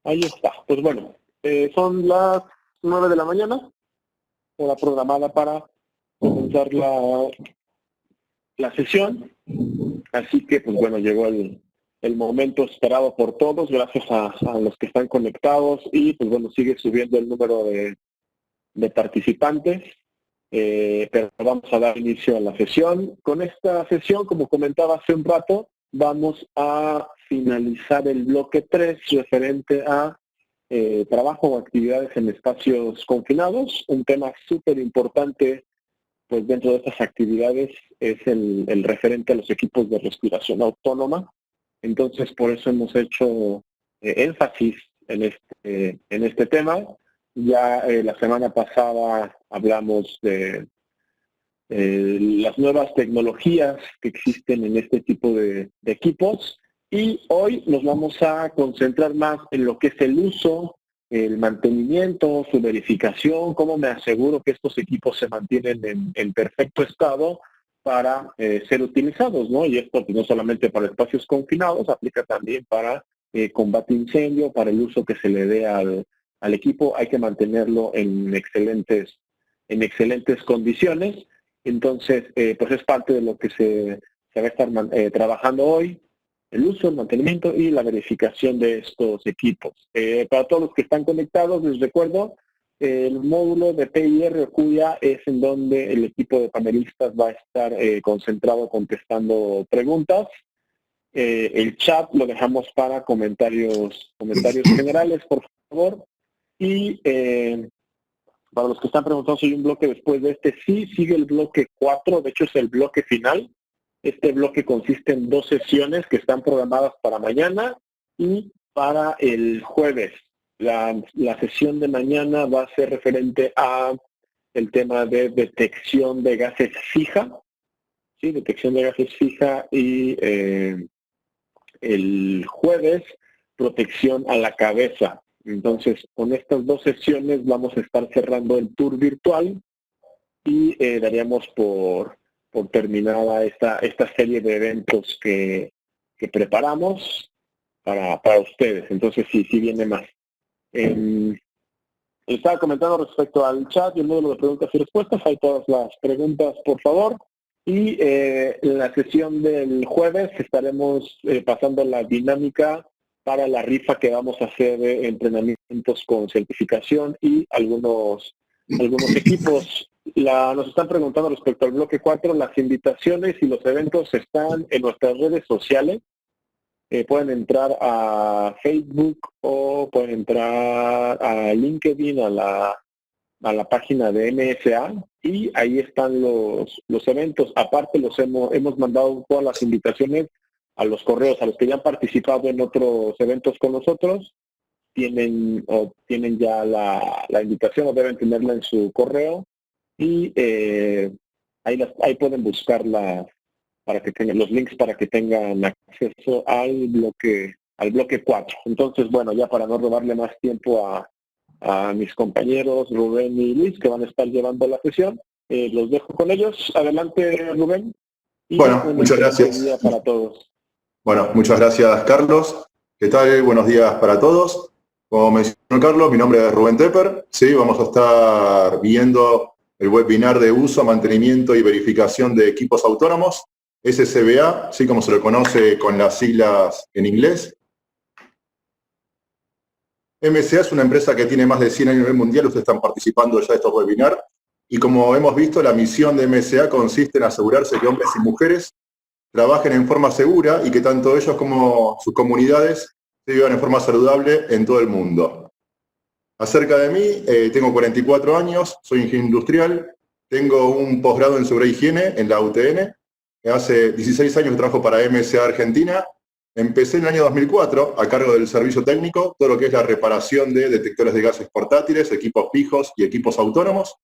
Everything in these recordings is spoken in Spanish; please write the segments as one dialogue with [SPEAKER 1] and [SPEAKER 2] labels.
[SPEAKER 1] Ahí está. Pues bueno, son las 9 de la mañana, hora programada para comenzar la sesión. Así que, pues bueno, llegó el momento esperado por todos, gracias a los que están conectados y, pues bueno, sigue subiendo el número de participantes. Pero vamos a dar inicio a la sesión. Con esta sesión, como comentaba hace un rato, vamos a finalizar el bloque 3 referente a trabajo o actividades en espacios confinados. Un tema súper importante pues dentro de estas actividades es el referente a los equipos de respiración autónoma. Entonces, por eso hemos hecho énfasis en este tema. Ya la semana pasada hablamos de las nuevas tecnologías que existen en este tipo de equipos y hoy nos vamos a concentrar más en lo que es el uso, el mantenimiento, su verificación, cómo me aseguro que estos equipos se mantienen en perfecto estado para ser utilizados, ¿no? Y esto pues, no solamente para espacios confinados, aplica también para combate incendio, para el uso que se le dé al equipo, hay que mantenerlo en excelentes condiciones. Entonces, pues es parte de lo que se va a estar trabajando hoy, el uso, el mantenimiento y la verificación de estos equipos. Para todos los que están conectados, les recuerdo, el módulo de PIR o QIA es en donde el equipo de panelistas va a estar concentrado contestando preguntas. El chat lo dejamos para comentarios generales, por favor. Y para los que están preguntando si hay un bloque después de este, sí sigue el bloque 4, de hecho es el bloque final. Este bloque consiste en 2 sesiones que están programadas para mañana y para el jueves. La sesión de mañana va a ser referente a el tema de detección de gases fija, ¿sí? Detección de gases fija y el jueves protección a la cabeza. Entonces, con estas 2 sesiones vamos a estar cerrando el tour virtual y daríamos por terminada esta serie de eventos que preparamos para ustedes. Entonces, sí viene más. Estaba comentando respecto al chat y el módulo de preguntas y respuestas. Hay todas las preguntas, por favor. Y en la sesión del jueves estaremos pasando la dinámica para la rifa que vamos a hacer de entrenamientos con certificación y algunos equipos. Nos están preguntando respecto al bloque 4, las invitaciones y los eventos están en nuestras redes sociales. Pueden entrar a Facebook o pueden entrar a LinkedIn, a la página de MSA, y ahí están los eventos. Aparte hemos mandado todas las invitaciones a los correos, a los que ya han participado en otros eventos con nosotros, tienen ya la invitación o deben tenerla en su correo y ahí pueden buscarla para que tengan los links para que tengan acceso al bloque 4. Entonces, bueno, ya para no robarle más tiempo a mis compañeros Rubén y Luis, que van a estar llevando la sesión, los dejo con ellos. Adelante, Rubén. Y
[SPEAKER 2] bueno, muchas gracias.
[SPEAKER 1] Buen día para todos.
[SPEAKER 2] Bueno, muchas gracias, Carlos. ¿Qué tal? Buenos días para todos. Como mencionó Carlos, mi nombre es Rubén Tepper. Sí, vamos a estar viendo el webinar de uso, mantenimiento y verificación de equipos autónomos, SCBA, sí, como se lo conoce con las siglas en inglés. MSA es una empresa que tiene más de 100 años a nivel mundial, ustedes están participando ya de estos webinars, y como hemos visto, la misión de MSA consiste en asegurarse que hombres y mujeres trabajen en forma segura y que tanto ellos como sus comunidades se vivan en forma saludable en todo el mundo. Acerca de mí, tengo 44 años, soy ingeniero industrial, tengo un posgrado en seguridad e higiene en la UTN, hace 16 años que trabajo para MSA Argentina. Empecé en el año 2004 a cargo del servicio técnico, todo lo que es la reparación de detectores de gases portátiles, equipos fijos y equipos autónomos.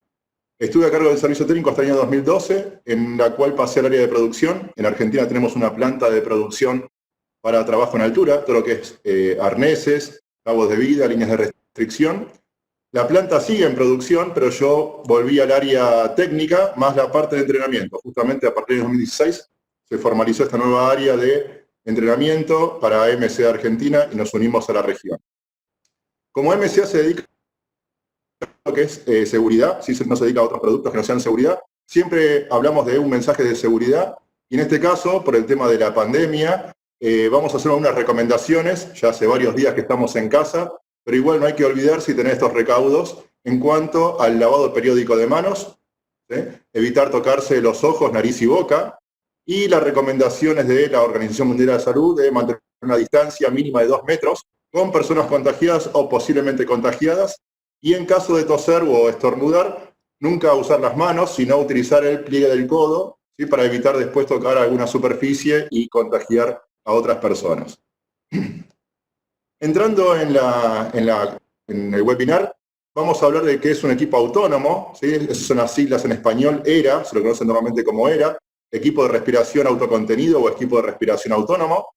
[SPEAKER 2] Estuve a cargo del servicio técnico hasta el año 2012, en la cual pasé al área de producción. En Argentina tenemos una planta de producción para trabajo en altura, todo lo que es arneses, cabos de vida, líneas de restricción. La planta sigue en producción, pero yo volví al área técnica, más la parte de entrenamiento. Justamente a partir de 2016 se formalizó esta nueva área de entrenamiento para MSA Argentina y nos unimos a la región. Como MSA se dedica a lo que es seguridad, si no se dedica a otros productos que no sean seguridad, siempre hablamos de un mensaje de seguridad, y en este caso, por el tema de la pandemia, vamos a hacer unas recomendaciones, ya hace varios días que estamos en casa, pero igual no hay que olvidar si tener estos recaudos en cuanto al lavado periódico de manos, ¿sí? Evitar tocarse los ojos, nariz y boca, y las recomendaciones de la Organización Mundial de la Salud de mantener una distancia mínima de 2 metros con personas contagiadas o posiblemente contagiadas, y en caso de toser o estornudar, nunca usar las manos, sino utilizar el pliegue del codo, ¿sí? Para evitar después tocar alguna superficie y contagiar a otras personas. Entrando en el webinar, vamos a hablar de qué es un equipo autónomo, ¿sí? Esas son las siglas en español, ERA, se lo conocen normalmente como ERA, equipo de respiración autocontenido o equipo de respiración autónomo,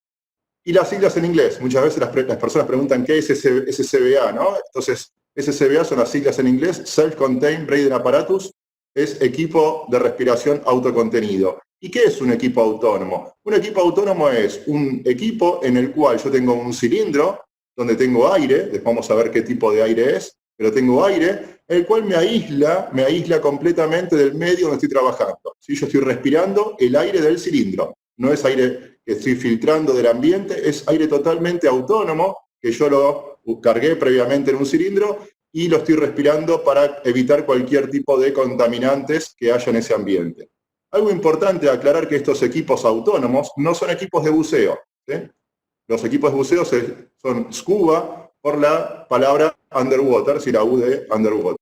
[SPEAKER 2] y las siglas en inglés. Muchas veces las personas preguntan qué es SCBA, ¿no? Entonces, SCBA son las siglas en inglés, Self-Contained Breathing Apparatus, es equipo de respiración autocontenido. ¿Y qué es un equipo autónomo? Un equipo autónomo es un equipo en el cual yo tengo un cilindro, donde tengo aire, después vamos a ver qué tipo de aire es, pero tengo aire, el cual me aísla completamente del medio donde estoy trabajando. ¿Sí? Yo estoy respirando el aire del cilindro, no es aire que estoy filtrando del ambiente, es aire totalmente autónomo, que yo lo cargué previamente en un cilindro y lo estoy respirando para evitar cualquier tipo de contaminantes que haya en ese ambiente. Algo importante aclarar que estos equipos autónomos no son equipos de buceo, ¿sí? Los equipos de buceo son scuba por la palabra underwater, si la U de underwater.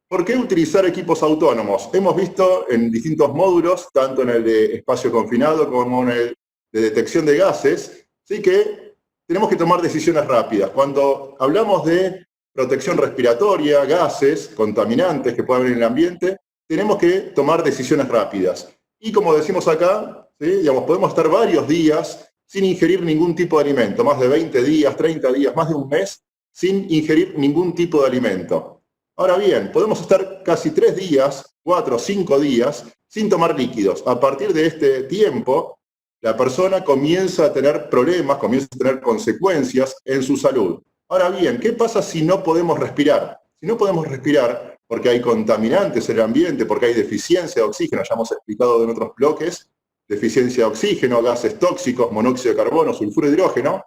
[SPEAKER 2] ¿Por qué utilizar equipos autónomos? Hemos visto en distintos módulos, tanto en el de espacio confinado como en el de detección de gases, ¿sí? Que tenemos que tomar decisiones rápidas. Cuando hablamos de protección respiratoria, gases, contaminantes que pueden haber en el ambiente, tenemos que tomar decisiones rápidas. Y como decimos acá, ¿sí? Digamos, podemos estar varios días sin ingerir ningún tipo de alimento, más de 20 días, 30 días, más de un mes, sin ingerir ningún tipo de alimento. Ahora bien, podemos estar casi 3 días, 4 5 días, sin tomar líquidos. A partir de este tiempo, la persona comienza a tener problemas, comienza a tener consecuencias en su salud. Ahora bien, ¿qué pasa si no podemos respirar? Si no podemos respirar porque hay contaminantes en el ambiente, porque hay deficiencia de oxígeno, ya hemos explicado en otros bloques, deficiencia de oxígeno, gases tóxicos, monóxido de carbono, sulfuro de hidrógeno,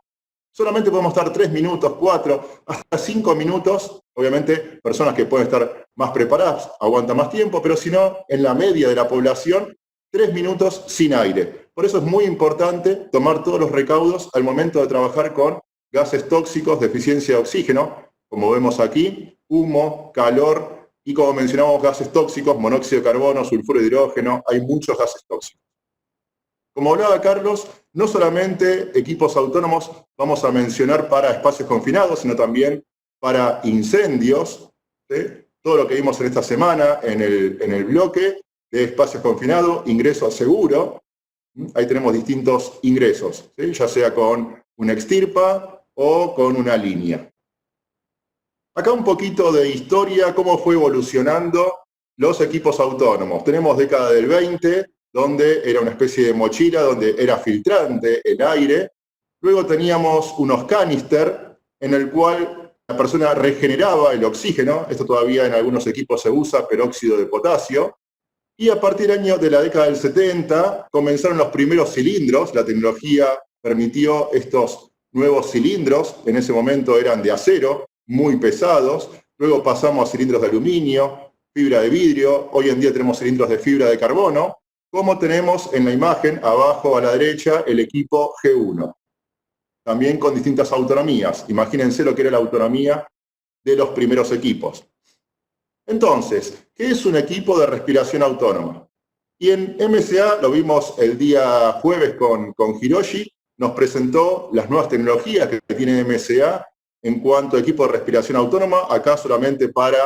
[SPEAKER 2] solamente podemos estar 3 minutos, 4, hasta 5 minutos. Obviamente, personas que pueden estar más preparadas aguantan más tiempo, pero si no, en la media de la población, 3 minutos sin aire. Por eso es muy importante tomar todos los recaudos al momento de trabajar con gases tóxicos, deficiencia de oxígeno, como vemos aquí, humo, calor, y como mencionamos, gases tóxicos, monóxido de carbono, sulfuro de hidrógeno, hay muchos gases tóxicos. Como hablaba Carlos, no solamente equipos autónomos vamos a mencionar para espacios confinados, sino también para incendios, ¿sí? Todo lo que vimos en esta semana en el bloque de espacios confinados, ingreso a seguro, ahí tenemos distintos ingresos, ¿sí? Ya sea con una extirpa o con una línea. Acá un poquito de historia, cómo fue evolucionando los equipos autónomos. Tenemos década del 20, donde era una especie de mochila, donde era filtrante el aire. Luego teníamos unos canister en el cual la persona regeneraba el oxígeno. Esto todavía en algunos equipos se usa, peróxido de potasio. Y a partir de la década del 70 comenzaron los primeros cilindros. La tecnología permitió estos nuevos cilindros. En ese momento eran de acero, muy pesados. Luego pasamos a cilindros de aluminio, fibra de vidrio. Hoy en día tenemos cilindros de fibra de carbono, como tenemos en la imagen abajo a la derecha el equipo G1. También con distintas autonomías. Imagínense lo que era la autonomía de los primeros equipos. Entonces, ¿qué es un equipo de respiración autónoma? Y en MSA, lo vimos el día jueves con Hiroshi, nos presentó las nuevas tecnologías que tiene MSA en cuanto a equipo de respiración autónoma. Acá solamente para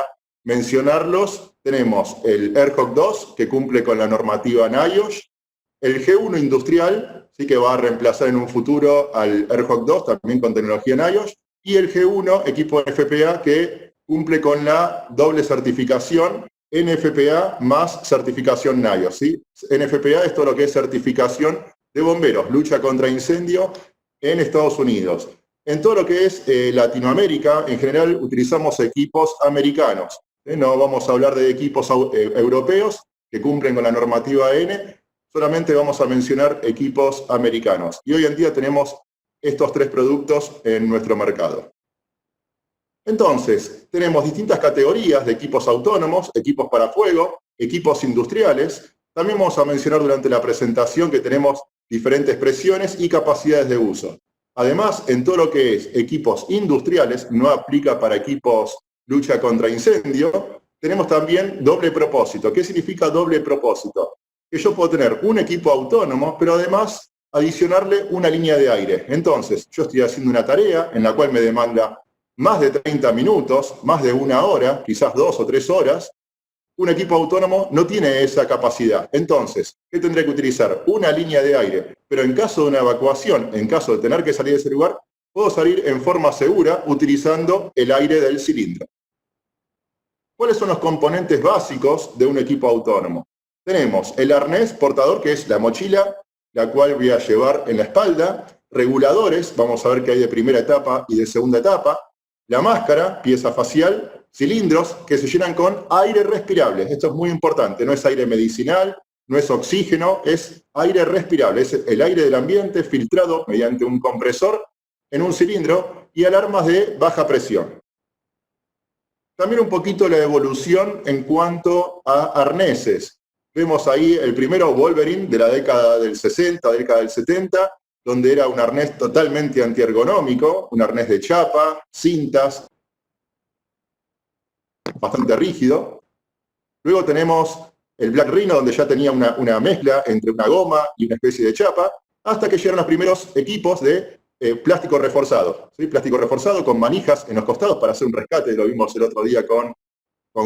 [SPEAKER 2] mencionarlos, tenemos el AirHawk 2, que cumple con la normativa NIOSH, el G1 industrial, sí, que va a reemplazar en un futuro al AirHawk 2, también con tecnología NIOSH, y el G1, equipo NFPA, que cumple con la doble certificación, NFPA más certificación NIOSH. ¿Sí? NFPA es todo lo que es certificación de bomberos, lucha contra incendio en Estados Unidos. En todo lo que es Latinoamérica, en general utilizamos equipos americanos. No vamos a hablar de equipos europeos que cumplen con la normativa AN, solamente vamos a mencionar equipos americanos. Y hoy en día tenemos estos 3 productos en nuestro mercado. Entonces, tenemos distintas categorías de equipos autónomos, equipos para fuego, equipos industriales. También vamos a mencionar durante la presentación que tenemos diferentes presiones y capacidades de uso. Además, en todo lo que es equipos industriales, no aplica para equipos lucha contra incendio, tenemos también doble propósito. ¿Qué significa doble propósito? Que yo puedo tener un equipo autónomo, pero además adicionarle una línea de aire. Entonces, yo estoy haciendo una tarea en la cual me demanda más de 30 minutos, más de 1 hora, quizás 2 o 3 horas. Un equipo autónomo no tiene esa capacidad. Entonces, ¿qué tendré que utilizar? Una línea de aire. Pero en caso de una evacuación, en caso de tener que salir de ese lugar, puedo salir en forma segura utilizando el aire del cilindro. ¿Cuáles son los componentes básicos de un equipo autónomo? Tenemos el arnés portador, que es la mochila, la cual voy a llevar en la espalda, reguladores, vamos a ver qué hay de primera etapa y de segunda etapa, la máscara, pieza facial, cilindros que se llenan con aire respirable. Esto es muy importante, no es aire medicinal, no es oxígeno, es aire respirable, es el aire del ambiente filtrado mediante un compresor en un cilindro y alarmas de baja presión. También un poquito la evolución en cuanto a arneses. Vemos ahí el primero Wolverine de la década del 60, década del 70, donde era un arnés totalmente antiergonómico, un arnés de chapa, cintas, bastante rígido. Luego tenemos el Black Rhino, donde ya tenía una mezcla entre una goma y una especie de chapa, hasta que llegaron los primeros equipos de plástico reforzado, ¿sí? Plástico reforzado con manijas en los costados para hacer un rescate, lo vimos el otro día con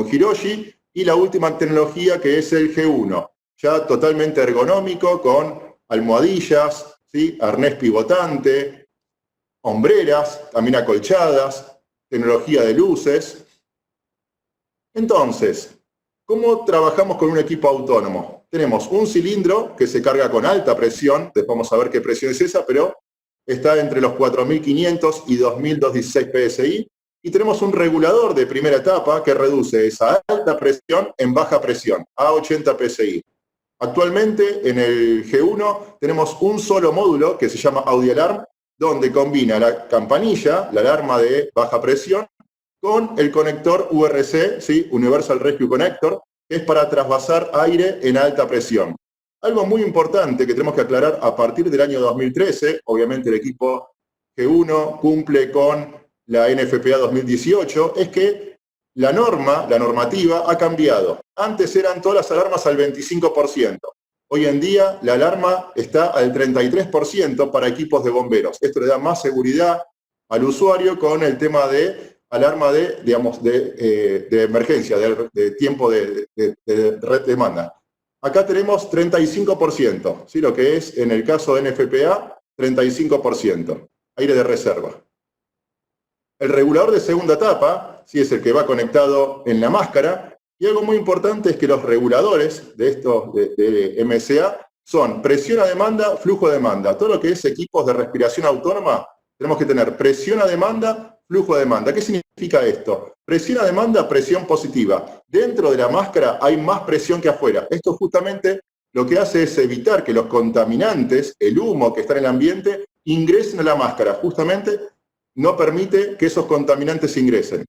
[SPEAKER 2] Hiroshi, y la última tecnología que es el G1, ya totalmente ergonómico, con almohadillas, ¿sí? Arnés pivotante, hombreras, también acolchadas, tecnología de luces. Entonces, ¿cómo trabajamos con un equipo autónomo? Tenemos un cilindro que se carga con alta presión, después vamos a ver qué presión es esa, pero está entre los 4.500 y 2.216 PSI, y tenemos un regulador de primera etapa que reduce esa alta presión en baja presión, a 80 PSI. Actualmente en el G1 tenemos un solo módulo que se llama AudiAlarm, donde combina la campanilla, la alarma de baja presión, con el conector URC, ¿sí? Universal Rescue Connector, que es para trasvasar aire en alta presión. Algo muy importante que tenemos que aclarar a partir del año 2013, obviamente el equipo G1 cumple con la NFPA 2018, es que la normativa ha cambiado. Antes eran todas las alarmas al 25%. Hoy en día la alarma está al 33% para equipos de bomberos. Esto le da más seguridad al usuario con el tema de alarma de, digamos, de emergencia, de tiempo de demanda. Acá tenemos 35%, ¿sí? Lo que es, en el caso de NFPA, 35%, aire de reserva. El regulador de segunda etapa, ¿sí? Es el que va conectado en la máscara, y algo muy importante es que los reguladores de estos de MSA son presión a demanda, flujo a demanda. Todo lo que es equipos de respiración autónoma, tenemos que tener presión a demanda, flujo a demanda. ¿Qué significa esto? Presión a demanda, presión positiva. Dentro de la máscara hay más presión que afuera. Esto justamente lo que hace es evitar que los contaminantes, el humo que está en el ambiente, ingresen a la máscara. Justamente no permite que esos contaminantes ingresen.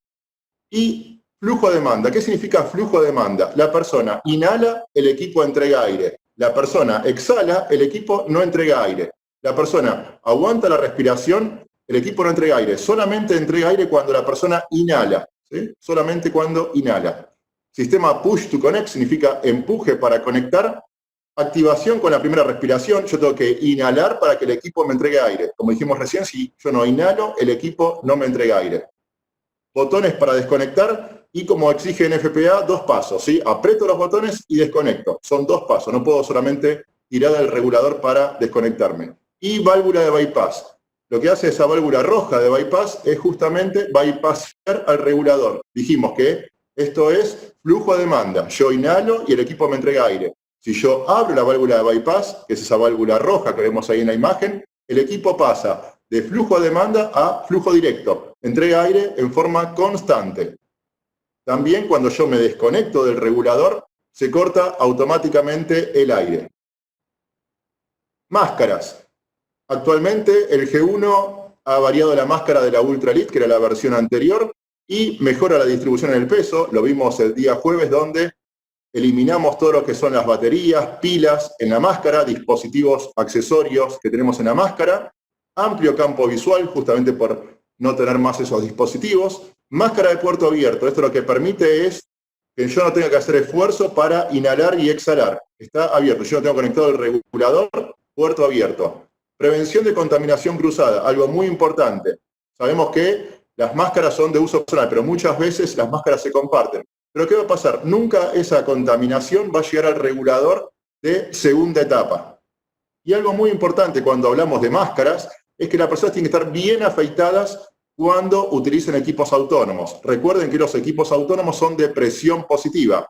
[SPEAKER 2] Y flujo a demanda. ¿Qué significa flujo a demanda? La persona inhala, el equipo entrega aire. La persona exhala, el equipo no entrega aire. La persona aguanta la respiración, el equipo no entrega aire. Solamente entrega aire cuando la persona inhala, ¿sí? Solamente cuando inhala. Sistema push to connect significa empuje para conectar. Activación con la primera respiración. Yo tengo que inhalar para que el equipo me entregue aire. Como dijimos recién, si yo no inhalo, el equipo no me entrega aire. Botones para desconectar, y como exige NFPA, 2 pasos, ¿sí? Aprieto los botones y desconecto. Son 2 pasos, no puedo solamente tirar el regulador para desconectarme. Y válvula de bypass. Lo que hace esa válvula roja de bypass es justamente bypassar al regulador. Dijimos que esto es flujo a demanda. Yo inhalo y el equipo me entrega aire. Si yo abro la válvula de bypass, que es esa válvula roja que vemos ahí en la imagen, el equipo pasa de flujo a demanda a flujo directo. Entrega aire en forma constante. También cuando yo me desconecto del regulador, se corta automáticamente el aire. Máscaras. Actualmente el G1 ha variado la máscara de la Ultralit, que era la versión anterior, y mejora la distribución en el peso. Lo vimos el día jueves, donde eliminamos todo lo que son las baterías, pilas en la máscara, dispositivos, accesorios que tenemos en la máscara. Amplio campo visual, justamente por no tener más esos dispositivos. Máscara de puerto abierto. Esto lo que permite es que yo no tenga que hacer esfuerzo para inhalar y exhalar. Está abierto. Yo no tengo conectado el regulador, puerto abierto. Prevención de contaminación cruzada, algo muy importante. Sabemos que las máscaras son de uso personal, pero muchas veces las máscaras se comparten. Pero ¿qué va a pasar? Nunca esa contaminación va a llegar al regulador de segunda etapa. Y algo muy importante cuando hablamos de máscaras es que las personas tienen que estar bien afeitadas cuando utilicen equipos autónomos. Recuerden que los equipos autónomos son de presión positiva.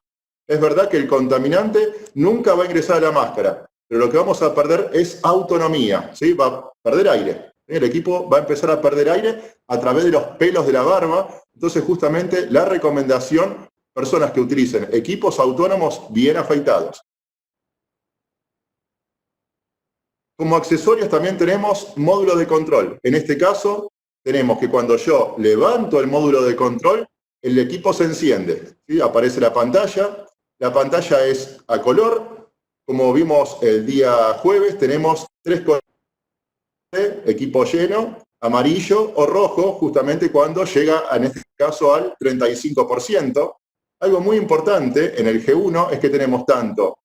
[SPEAKER 2] Es verdad que el contaminante nunca va a ingresar a la máscara, pero lo que vamos a perder es autonomía, ¿sí? Va a perder aire. El equipo va a empezar a perder aire a través de los pelos de la barba. Entonces, justamente, la recomendación, personas que utilicen equipos autónomos bien afeitados. Como accesorios también tenemos módulo de control. En este caso, tenemos que cuando yo levanto el módulo de control, el equipo se enciende, ¿sí? Aparece la pantalla es a color. Como vimos el día jueves, tenemos 3 colores: equipo lleno, amarillo o rojo, justamente cuando llega, en este caso, al 35%. Algo muy importante en el G1 es que tenemos tanto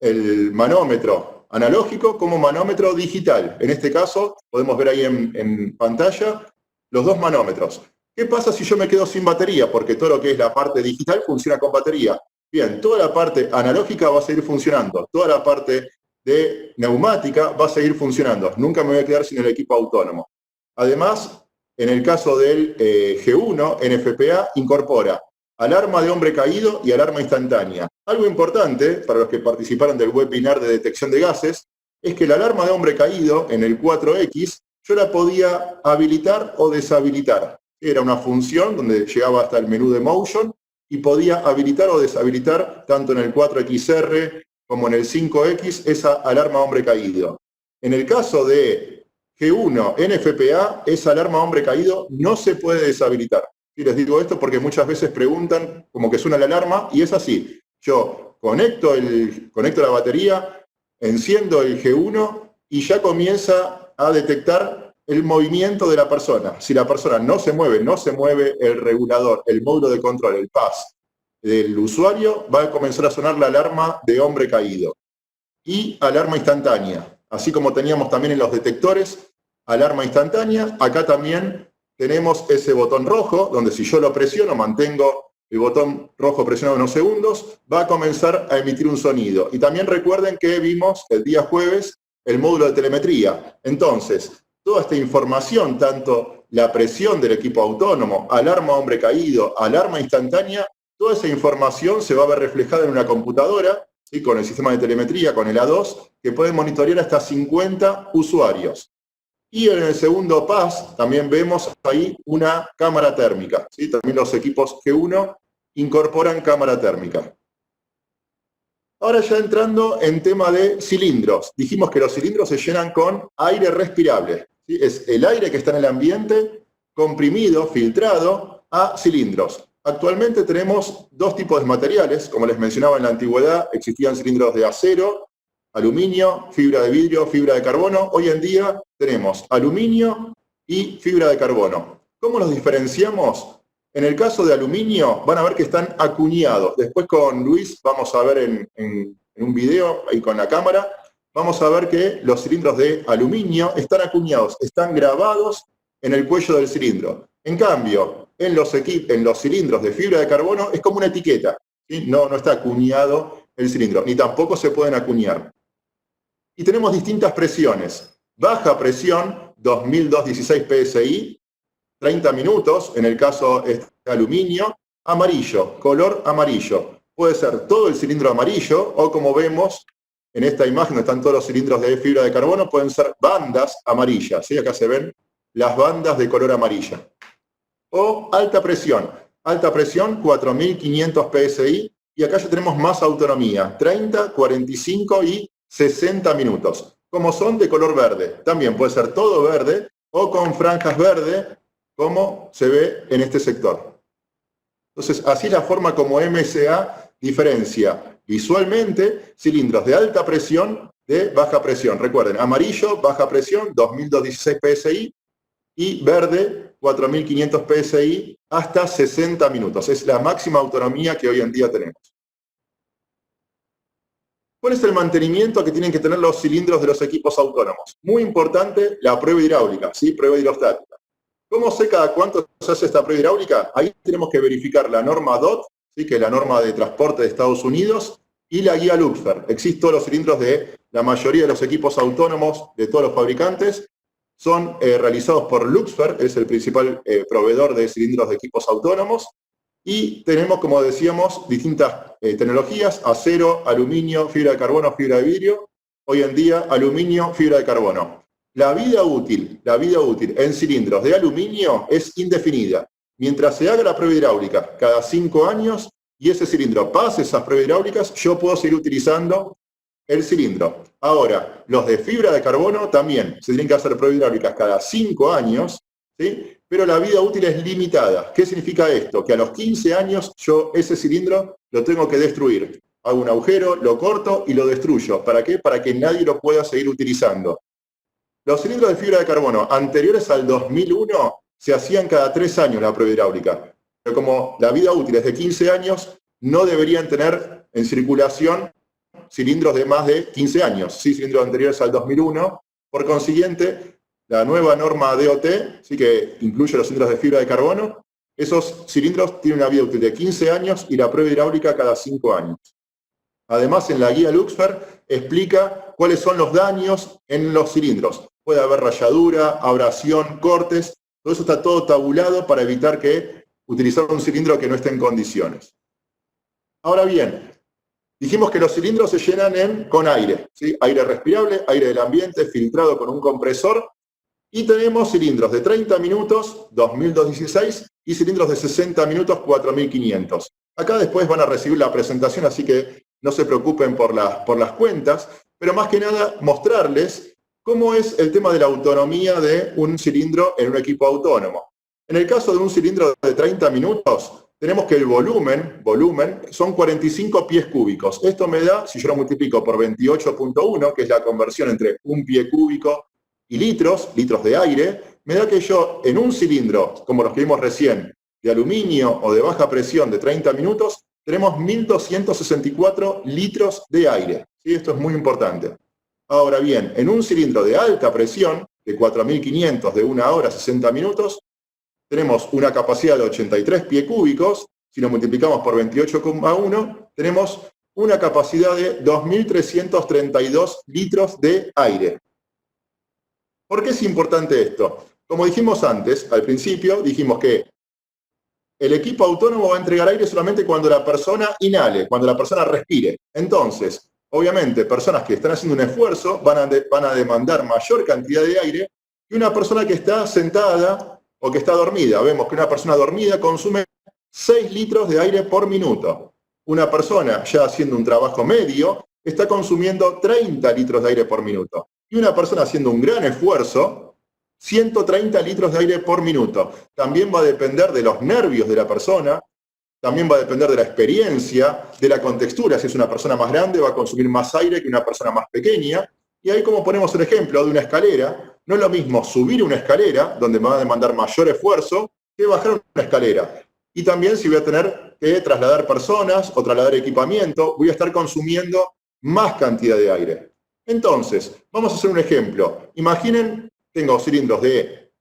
[SPEAKER 2] el manómetro analógico como manómetro digital. En este caso, podemos ver ahí en pantalla los dos manómetros. ¿Qué pasa si yo me quedo sin batería? Porque todo lo que es la parte digital funciona con batería. Bien, toda la parte analógica va a seguir funcionando, toda la parte de neumática va a seguir funcionando. Nunca me voy a quedar sin el equipo autónomo. Además, en el caso del G1, NFPA incorpora alarma de hombre caído y alarma instantánea. Algo importante para los que participaron del webinar de detección de gases es que la alarma de hombre caído en el 4X yo la podía habilitar o deshabilitar. Era una función donde llegaba hasta el menú de Motion y podía habilitar o deshabilitar tanto en el 4XR como en el 5X esa alarma hombre caído. En el caso de G1 NFPA, esa alarma hombre caído no se puede deshabilitar. Y les digo esto porque muchas veces preguntan como que suena la alarma, y es así. Yo conecto la batería, enciendo el G1 y ya comienza a detectar el movimiento de la persona. Si la persona no se mueve el regulador, el módulo de control, el PAS del usuario, va a comenzar a sonar la alarma de hombre caído. Y alarma instantánea. Así como teníamos también en los detectores, alarma instantánea, acá también tenemos ese botón rojo, donde si yo lo presiono, mantengo el botón rojo presionado unos segundos, va a comenzar a emitir un sonido. Y también recuerden que vimos el día jueves el módulo de telemetría. Entonces, toda esta información, tanto la presión del equipo autónomo, alarma hombre caído, alarma instantánea, toda esa información se va a ver reflejada en una computadora, ¿sí? Con el sistema de telemetría, con el A2, que puede monitorear hasta 50 usuarios. Y en el segundo PAS también vemos ahí una cámara térmica, ¿sí? También los equipos G1 incorporan cámara térmica. Ahora ya entrando en tema de cilindros. Dijimos que los cilindros se llenan con aire respirable, ¿sí? Es el aire que está en el ambiente comprimido, filtrado a cilindros. Actualmente tenemos dos tipos de materiales. Como les mencionaba, en la antigüedad existían cilindros de acero, aluminio, fibra de vidrio, fibra de carbono. Hoy en día tenemos aluminio y fibra de carbono. ¿Cómo los diferenciamos? En el caso de aluminio van a ver que están acuñados. Después con Luis vamos a ver en un video, ahí con la cámara, vamos a ver que los cilindros de aluminio están acuñados, están grabados en el cuello del cilindro. En cambio, en los cilindros de fibra de carbono es como una etiqueta, ¿sí? No está acuñado el cilindro, ni tampoco se pueden acuñar. Y tenemos distintas presiones. Baja presión, 2216 PSI, 30 minutos, en el caso de aluminio. Amarillo, color amarillo. Puede ser todo el cilindro amarillo, o como vemos en esta imagen donde están todos los cilindros de fibra de carbono, pueden ser bandas amarillas, ¿sí? Acá se ven las bandas de color amarilla. O alta presión 4.500 PSI, y acá ya tenemos más autonomía, 30, 45 y 60 minutos. Como son de color verde, también puede ser todo verde o con franjas verde, como se ve en este sector. Entonces, así es la forma como MSA diferencia visualmente cilindros de alta presión de baja presión. Recuerden, amarillo, baja presión, 2.216 PSI, y verde, 4.500 PSI, hasta 60 minutos. Es la máxima autonomía que hoy en día tenemos. ¿Cuál es el mantenimiento que tienen que tener los cilindros de los equipos autónomos? Muy importante, la prueba hidráulica, ¿sí? Prueba hidrostática. ¿Cómo sé cada cuánto se hace esta prueba hidráulica? Ahí tenemos que verificar la norma DOT, ¿sí? Que es la norma de transporte de Estados Unidos, y la guía Luxfer. Existen todos los cilindros de la mayoría de los equipos autónomos de todos los fabricantes. Son realizados por Luxfer, es el principal proveedor de cilindros de equipos autónomos. Y tenemos, como decíamos, distintas tecnologías: acero, aluminio, fibra de carbono, fibra de vidrio. Hoy en día, aluminio, fibra de carbono. La vida útil en cilindros de aluminio es indefinida. Mientras se haga la prueba hidráulica cada 5 años y ese cilindro pase esas pruebas hidráulicas, yo puedo seguir utilizando el cilindro. Ahora, los de fibra de carbono también se tienen que hacer pruebas hidráulicas cada 5 años, ¿sí? Pero la vida útil es limitada. ¿Qué significa esto? Que a los 15 años yo ese cilindro lo tengo que destruir. Hago un agujero, lo corto y lo destruyo. ¿Para qué? Para que nadie lo pueda seguir utilizando. Los cilindros de fibra de carbono anteriores al 2001 se hacían cada 3 años la prueba hidráulica. Pero como la vida útil es de 15 años, no deberían tener en circulación cilindros de más de 15 años, sí, cilindros anteriores al 2001. Por consiguiente, la nueva norma DOT, sí, que incluye los cilindros de fibra de carbono, esos cilindros tienen una vida útil de 15 años y la prueba hidráulica cada 5 años. Además, en la guía Luxfer explica cuáles son los daños en los cilindros. Puede haber ralladura, abrasión, cortes, todo eso está todo tabulado para evitar que utilizar un cilindro que no esté en condiciones. Ahora bien, dijimos que los cilindros se llenan con aire, ¿sí? Aire respirable, aire del ambiente, filtrado con un compresor, y tenemos cilindros de 30 minutos, 2.216, y cilindros de 60 minutos, 4.500. Acá después van a recibir la presentación, así que no se preocupen por las cuentas, pero más que nada mostrarles cómo es el tema de la autonomía de un cilindro en un equipo autónomo. En el caso de un cilindro de 30 minutos, tenemos que el volumen son 45 pies cúbicos. Esto me da, si yo lo multiplico por 28.1, que es la conversión entre un pie cúbico y litros de aire, me da que yo en un cilindro, como los que vimos recién, de aluminio o de baja presión de 30 minutos, tenemos 1.264 litros de aire. ¿Sí? Esto es muy importante. Ahora bien, en un cilindro de alta presión, de 4.500 de 1 hora, 60 minutos, tenemos una capacidad de 83 pies cúbicos. Si lo multiplicamos por 28,1, tenemos una capacidad de 2.332 litros de aire. ¿Por qué es importante esto? Como dijimos antes, al principio, dijimos que el equipo autónomo va a entregar aire solamente cuando la persona inhale, cuando la persona respire. Entonces, obviamente, personas que están haciendo un esfuerzo van a demandar mayor cantidad de aire que una persona que está sentada o que está dormida. Vemos que una persona dormida consume 6 litros de aire por minuto. Una persona ya haciendo un trabajo medio está consumiendo 30 litros de aire por minuto. Y una persona haciendo un gran esfuerzo, 130 litros de aire por minuto. También va a depender de los nervios de la persona, también va a depender de la experiencia, de la contextura. Si es una persona más grande, va a consumir más aire que una persona más pequeña. Y ahí, como ponemos el ejemplo de una escalera, no es lo mismo subir una escalera, donde me va a demandar mayor esfuerzo, que bajar una escalera. Y también si voy a tener que trasladar personas o trasladar equipamiento, voy a estar consumiendo más cantidad de aire. Entonces, vamos a hacer un ejemplo. Imaginen, tengo cilindros de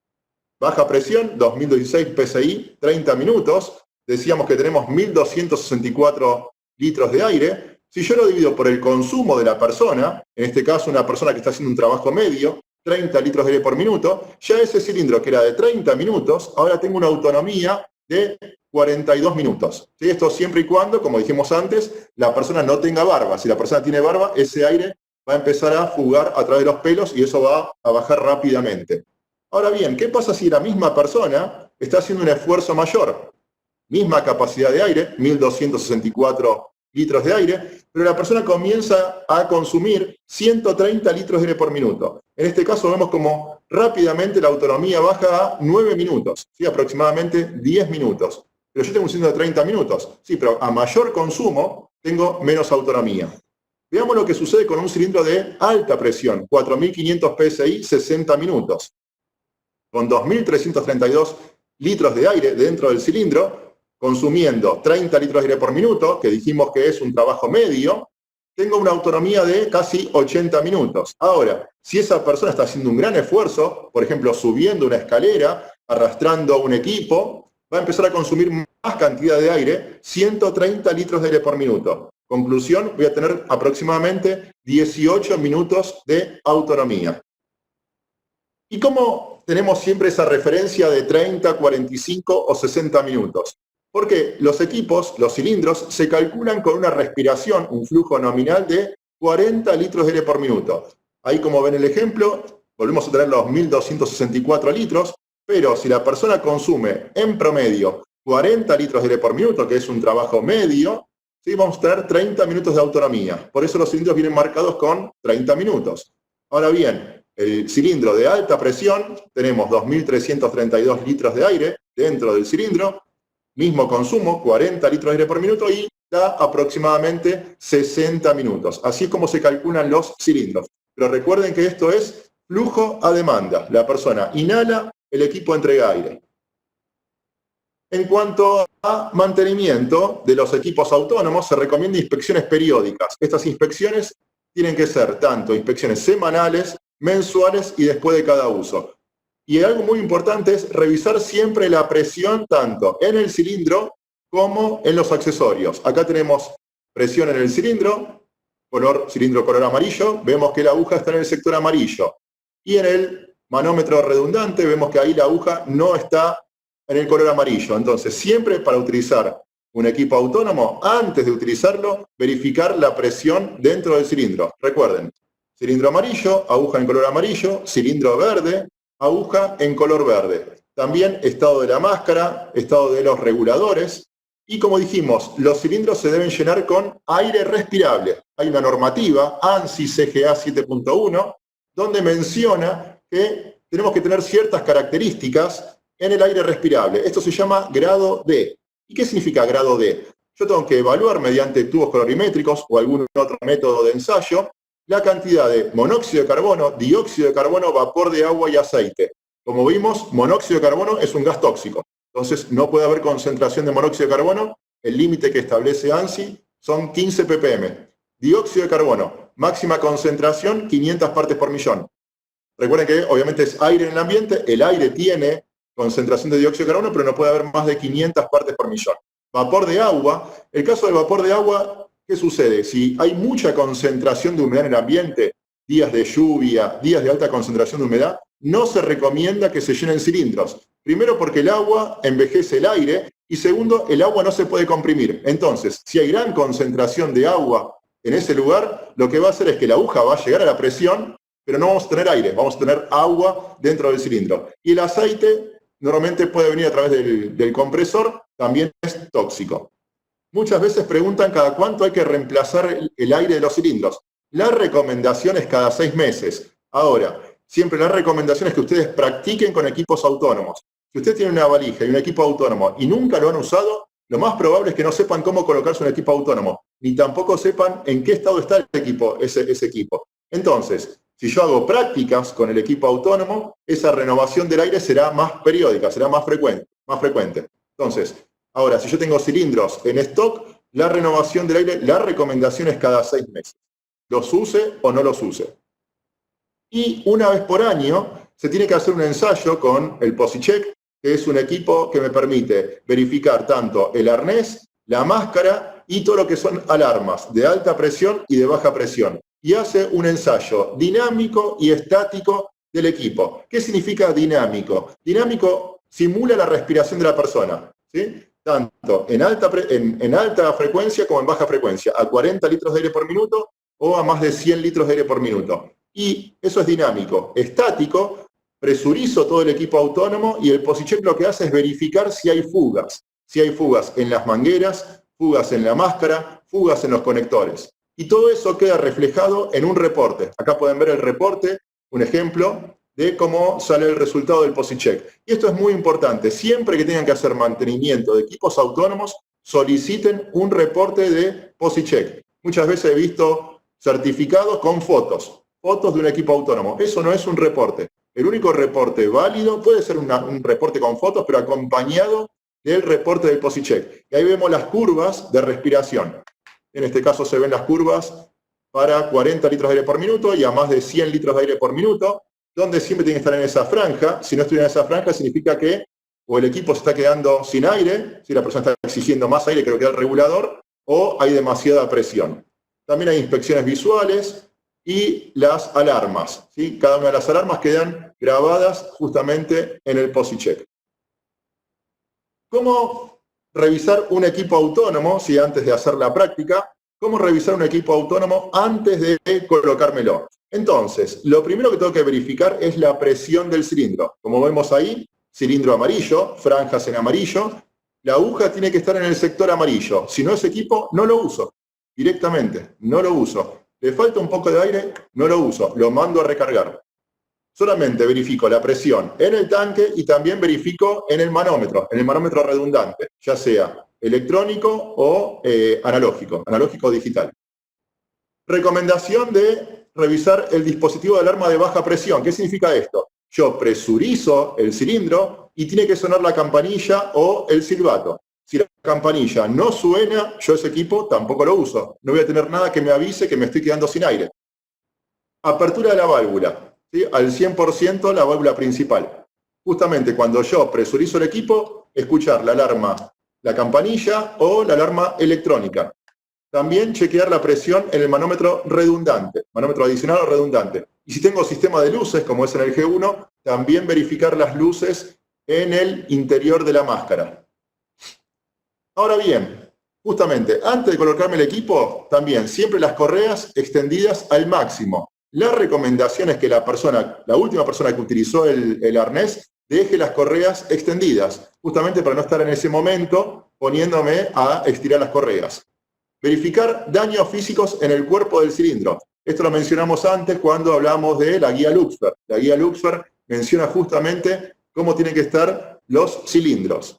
[SPEAKER 2] baja presión, 2.016 PSI, 30 minutos. Decíamos que tenemos 1.264 litros de aire. Si yo lo divido por el consumo de la persona, en este caso una persona que está haciendo un trabajo medio, 30 litros de aire por minuto, ya ese cilindro que era de 30 minutos, ahora tengo una autonomía de 42 minutos. ¿Sí? Esto siempre y cuando, como dijimos antes, la persona no tenga barba. Si la persona tiene barba, ese aire va a empezar a fugar a través de los pelos y eso va a bajar rápidamente. Ahora bien, ¿qué pasa si la misma persona está haciendo un esfuerzo mayor? Misma capacidad de aire, 1264 litros de aire, pero la persona comienza a consumir 130 litros de aire por minuto. En este caso vemos como rápidamente la autonomía baja a 9 minutos, ¿sí? Aproximadamente 10 minutos. Pero yo tengo un cilindro de 30 minutos, sí, pero a mayor consumo tengo menos autonomía. Veamos lo que sucede con un cilindro de alta presión, 4500 psi, 60 minutos. Con 2332 litros de aire dentro del cilindro, consumiendo 30 litros de aire por minuto, que dijimos que es un trabajo medio, tengo una autonomía de casi 80 minutos. Ahora, si esa persona está haciendo un gran esfuerzo, por ejemplo, subiendo una escalera, arrastrando un equipo, va a empezar a consumir más cantidad de aire, 130 litros de aire por minuto. Conclusión, voy a tener aproximadamente 18 minutos de autonomía. ¿Y cómo tenemos siempre esa referencia de 30, 45 o 60 minutos? Porque los equipos, los cilindros, se calculan con una respiración, un flujo nominal de 40 litros de aire por minuto. Ahí, como ven el ejemplo, volvemos a tener los 1264 litros, pero si la persona consume en promedio 40 litros de aire por minuto, que es un trabajo medio, ¿sí? Vamos a tener 30 minutos de autonomía. Por eso los cilindros vienen marcados con 30 minutos. Ahora bien, el cilindro de alta presión, tenemos 2332 litros de aire dentro del cilindro, mismo consumo, 40 litros de aire por minuto y da aproximadamente 60 minutos. Así es como se calculan los cilindros. Pero recuerden que esto es flujo a demanda. La persona inhala, el equipo entrega aire. En cuanto a mantenimiento de los equipos autónomos, se recomienda inspecciones periódicas. Estas inspecciones tienen que ser tanto inspecciones semanales, mensuales y después de cada uso. Y algo muy importante es revisar siempre la presión tanto en el cilindro como en los accesorios. Acá tenemos presión en el cilindro color amarillo, vemos que la aguja está en el sector amarillo. Y en el manómetro redundante vemos que ahí la aguja no está en el color amarillo. Entonces, siempre para utilizar un equipo autónomo, antes de utilizarlo, verificar la presión dentro del cilindro. Recuerden, cilindro amarillo, aguja en color amarillo, cilindro verde, aguja en color verde. También estado de la máscara, estado de los reguladores. Y como dijimos, los cilindros se deben llenar con aire respirable. Hay una normativa, ANSI CGA 7.1, donde menciona que tenemos que tener ciertas características en el aire respirable. Esto se llama grado D. ¿Y qué significa grado D? Yo tengo que evaluar mediante tubos colorimétricos o algún otro método de ensayo la cantidad de monóxido de carbono, dióxido de carbono, vapor de agua y aceite. Como vimos, monóxido de carbono es un gas tóxico. Entonces, no puede haber concentración de monóxido de carbono. El límite que establece ANSI son 15 ppm. Dióxido de carbono, máxima concentración, 500 partes por millón. Recuerden que obviamente es aire en el ambiente. El aire tiene concentración de dióxido de carbono, pero no puede haber más de 500 partes por millón. Vapor de agua. El caso del vapor de agua, ¿qué sucede? Si hay mucha concentración de humedad en el ambiente, días de lluvia, días de alta concentración de humedad, no se recomienda que se llenen cilindros. Primero porque el agua envejece el aire y segundo, el agua no se puede comprimir. Entonces, si hay gran concentración de agua en ese lugar, lo que va a hacer es que la aguja va a llegar a la presión, pero no vamos a tener aire, vamos a tener agua dentro del cilindro. Y el aceite normalmente puede venir a través del compresor, también es tóxico. Muchas veces preguntan cada cuánto hay que reemplazar el aire de los cilindros. La recomendación es cada 6 meses. Ahora, siempre la recomendación es que ustedes practiquen con equipos autónomos. Si usted tiene una valija y un equipo autónomo y nunca lo han usado, lo más probable es que no sepan cómo colocarse un equipo autónomo, ni tampoco sepan en qué estado está el equipo, ese equipo. Entonces, si yo hago prácticas con el equipo autónomo, esa renovación del aire será más periódica, será más frecuente. Entonces, ahora, si yo tengo cilindros en stock, la renovación del aire, la recomendación es cada 6 meses. Los use o no los use. Y una vez por año se tiene que hacer un ensayo con el PosiCheck, que es un equipo que me permite verificar tanto el arnés, la máscara y todo lo que son alarmas de alta presión y de baja presión. Y hace un ensayo dinámico y estático del equipo. ¿Qué significa dinámico? Dinámico simula la respiración de la persona, ¿sí? Tanto en alta frecuencia como en baja frecuencia, a 40 litros de aire por minuto o a más de 100 litros de aire por minuto. Y eso es dinámico. Estático presurizo todo el equipo autónomo y el POSICHEC lo que hace es verificar si hay fugas. Si hay fugas en las mangueras, fugas en la máscara, fugas en los conectores. Y todo eso queda reflejado en un reporte. Acá pueden ver el reporte, un ejemplo de cómo sale el resultado del POSICHEC. Y esto es muy importante. Siempre que tengan que hacer mantenimiento de equipos autónomos, soliciten un reporte de POSICHEC. Muchas veces he visto certificados con fotos de un equipo autónomo. Eso no es un reporte. El único reporte válido puede ser un reporte con fotos, pero acompañado del reporte del POSICHEC. Y ahí vemos las curvas de respiración. En este caso se ven las curvas para 40 litros de aire por minuto y a más de 100 litros de aire por minuto, donde siempre tiene que estar en esa franja. Si no estuviera en esa franja, significa que o el equipo se está quedando sin aire, si la persona está exigiendo más aire que lo que da el regulador, o hay demasiada presión. También hay inspecciones visuales y las alarmas, ¿sí? Cada una de las alarmas quedan grabadas justamente en el POSICHEC. ¿Cómo revisar un equipo autónomo, si antes de hacer la práctica? ¿Cómo revisar un equipo autónomo antes de colocármelo? Entonces, lo primero que tengo que verificar es la presión del cilindro. Como vemos ahí, cilindro amarillo, franjas en amarillo. La aguja tiene que estar en el sector amarillo. Si no es equipo, no lo uso. Directamente, no lo uso. Le falta un poco de aire, no lo uso. Lo mando a recargar. Solamente verifico la presión en el tanque y también verifico en el manómetro redundante, ya sea electrónico o analógico digital. Recomendación de revisar el dispositivo de alarma de baja presión. ¿Qué significa esto? Yo presurizo el cilindro y tiene que sonar la campanilla o el silbato. Si la campanilla no suena, yo ese equipo tampoco lo uso. No voy a tener nada que me avise que me estoy quedando sin aire. Apertura de la válvula. ¿Sí? Al 100% la válvula principal. Justamente cuando yo presurizo el equipo, escuchar la alarma, la campanilla o la alarma electrónica. También chequear la presión en el manómetro redundante, manómetro adicional o redundante. Y si tengo sistema de luces, como es en el G1, también verificar las luces en el interior de la máscara. Ahora bien, justamente antes de colocarme el equipo, también siempre las correas extendidas al máximo. La recomendación es que la última persona que utilizó el arnés, deje las correas extendidas, justamente para no estar en ese momento poniéndome a estirar las correas. Verificar daños físicos en el cuerpo del cilindro. Esto lo mencionamos antes cuando hablamos de la guía Luxfer. La guía Luxfer menciona justamente cómo tienen que estar los cilindros.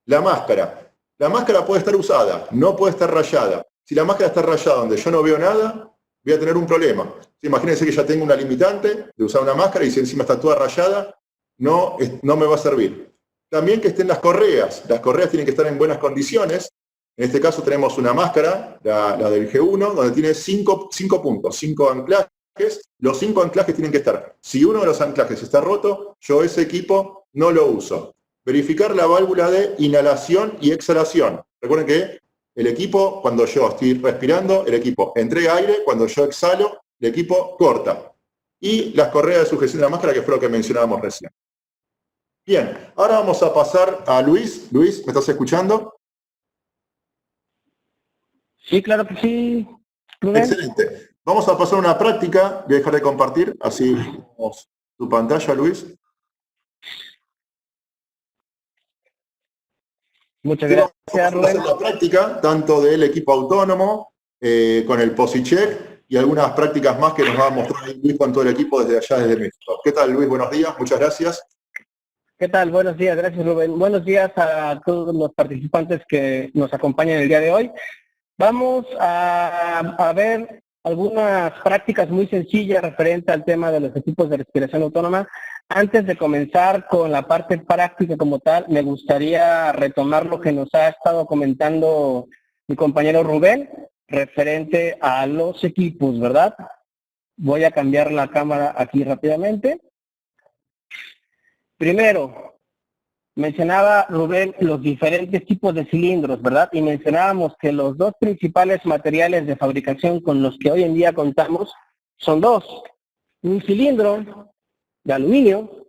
[SPEAKER 2] La máscara. La máscara puede estar usada, no puede estar rayada. Si la máscara está rayada donde yo no veo nada, voy a tener un problema. Imagínense que ya tengo una limitante de usar una máscara y si encima está toda rayada, no me va a servir. También que estén las correas. Las correas tienen que estar en buenas condiciones. En este caso tenemos una máscara, la del G1, donde tiene 5 puntos, 5 anclajes. Los 5 anclajes tienen que estar. Si uno de los anclajes está roto, yo ese equipo no lo uso. Verificar la válvula de inhalación y exhalación. Recuerden que el equipo, cuando yo estoy respirando, el equipo entrega aire, cuando yo exhalo, el equipo corta. Y las correas de sujeción de la máscara, que fue lo que mencionábamos recién. Bien, ahora vamos a pasar a Luis. Luis, ¿me estás escuchando?
[SPEAKER 3] Sí, claro que sí.
[SPEAKER 2] Excelente. Vamos a pasar una práctica. Voy a dejar de compartir, así vemos tu pantalla, Luis.
[SPEAKER 3] Muchas gracias,
[SPEAKER 2] Rubén. Vamos a hacer la práctica, tanto del equipo autónomo, con el POSICHEC, y algunas prácticas más que nos va a mostrar Luis con todo el equipo desde allá, desde México. ¿Qué tal, Luis? Buenos días, muchas gracias.
[SPEAKER 3] ¿Qué tal? Buenos días, gracias, Rubén. Buenos días a todos los participantes que nos acompañan el día de hoy. Vamos a ver algunas prácticas muy sencillas referente al tema de los equipos de respiración autónoma. Antes de comenzar con la parte práctica como tal, me gustaría retomar lo que nos ha estado comentando mi compañero Rubén, referente a los equipos, ¿verdad? Voy a cambiar la cámara aquí rápidamente. Primero, mencionaba Rubén los diferentes tipos de cilindros, ¿verdad? Y mencionábamos que los dos principales materiales de fabricación con los que hoy en día contamos son dos. Un cilindro de aluminio,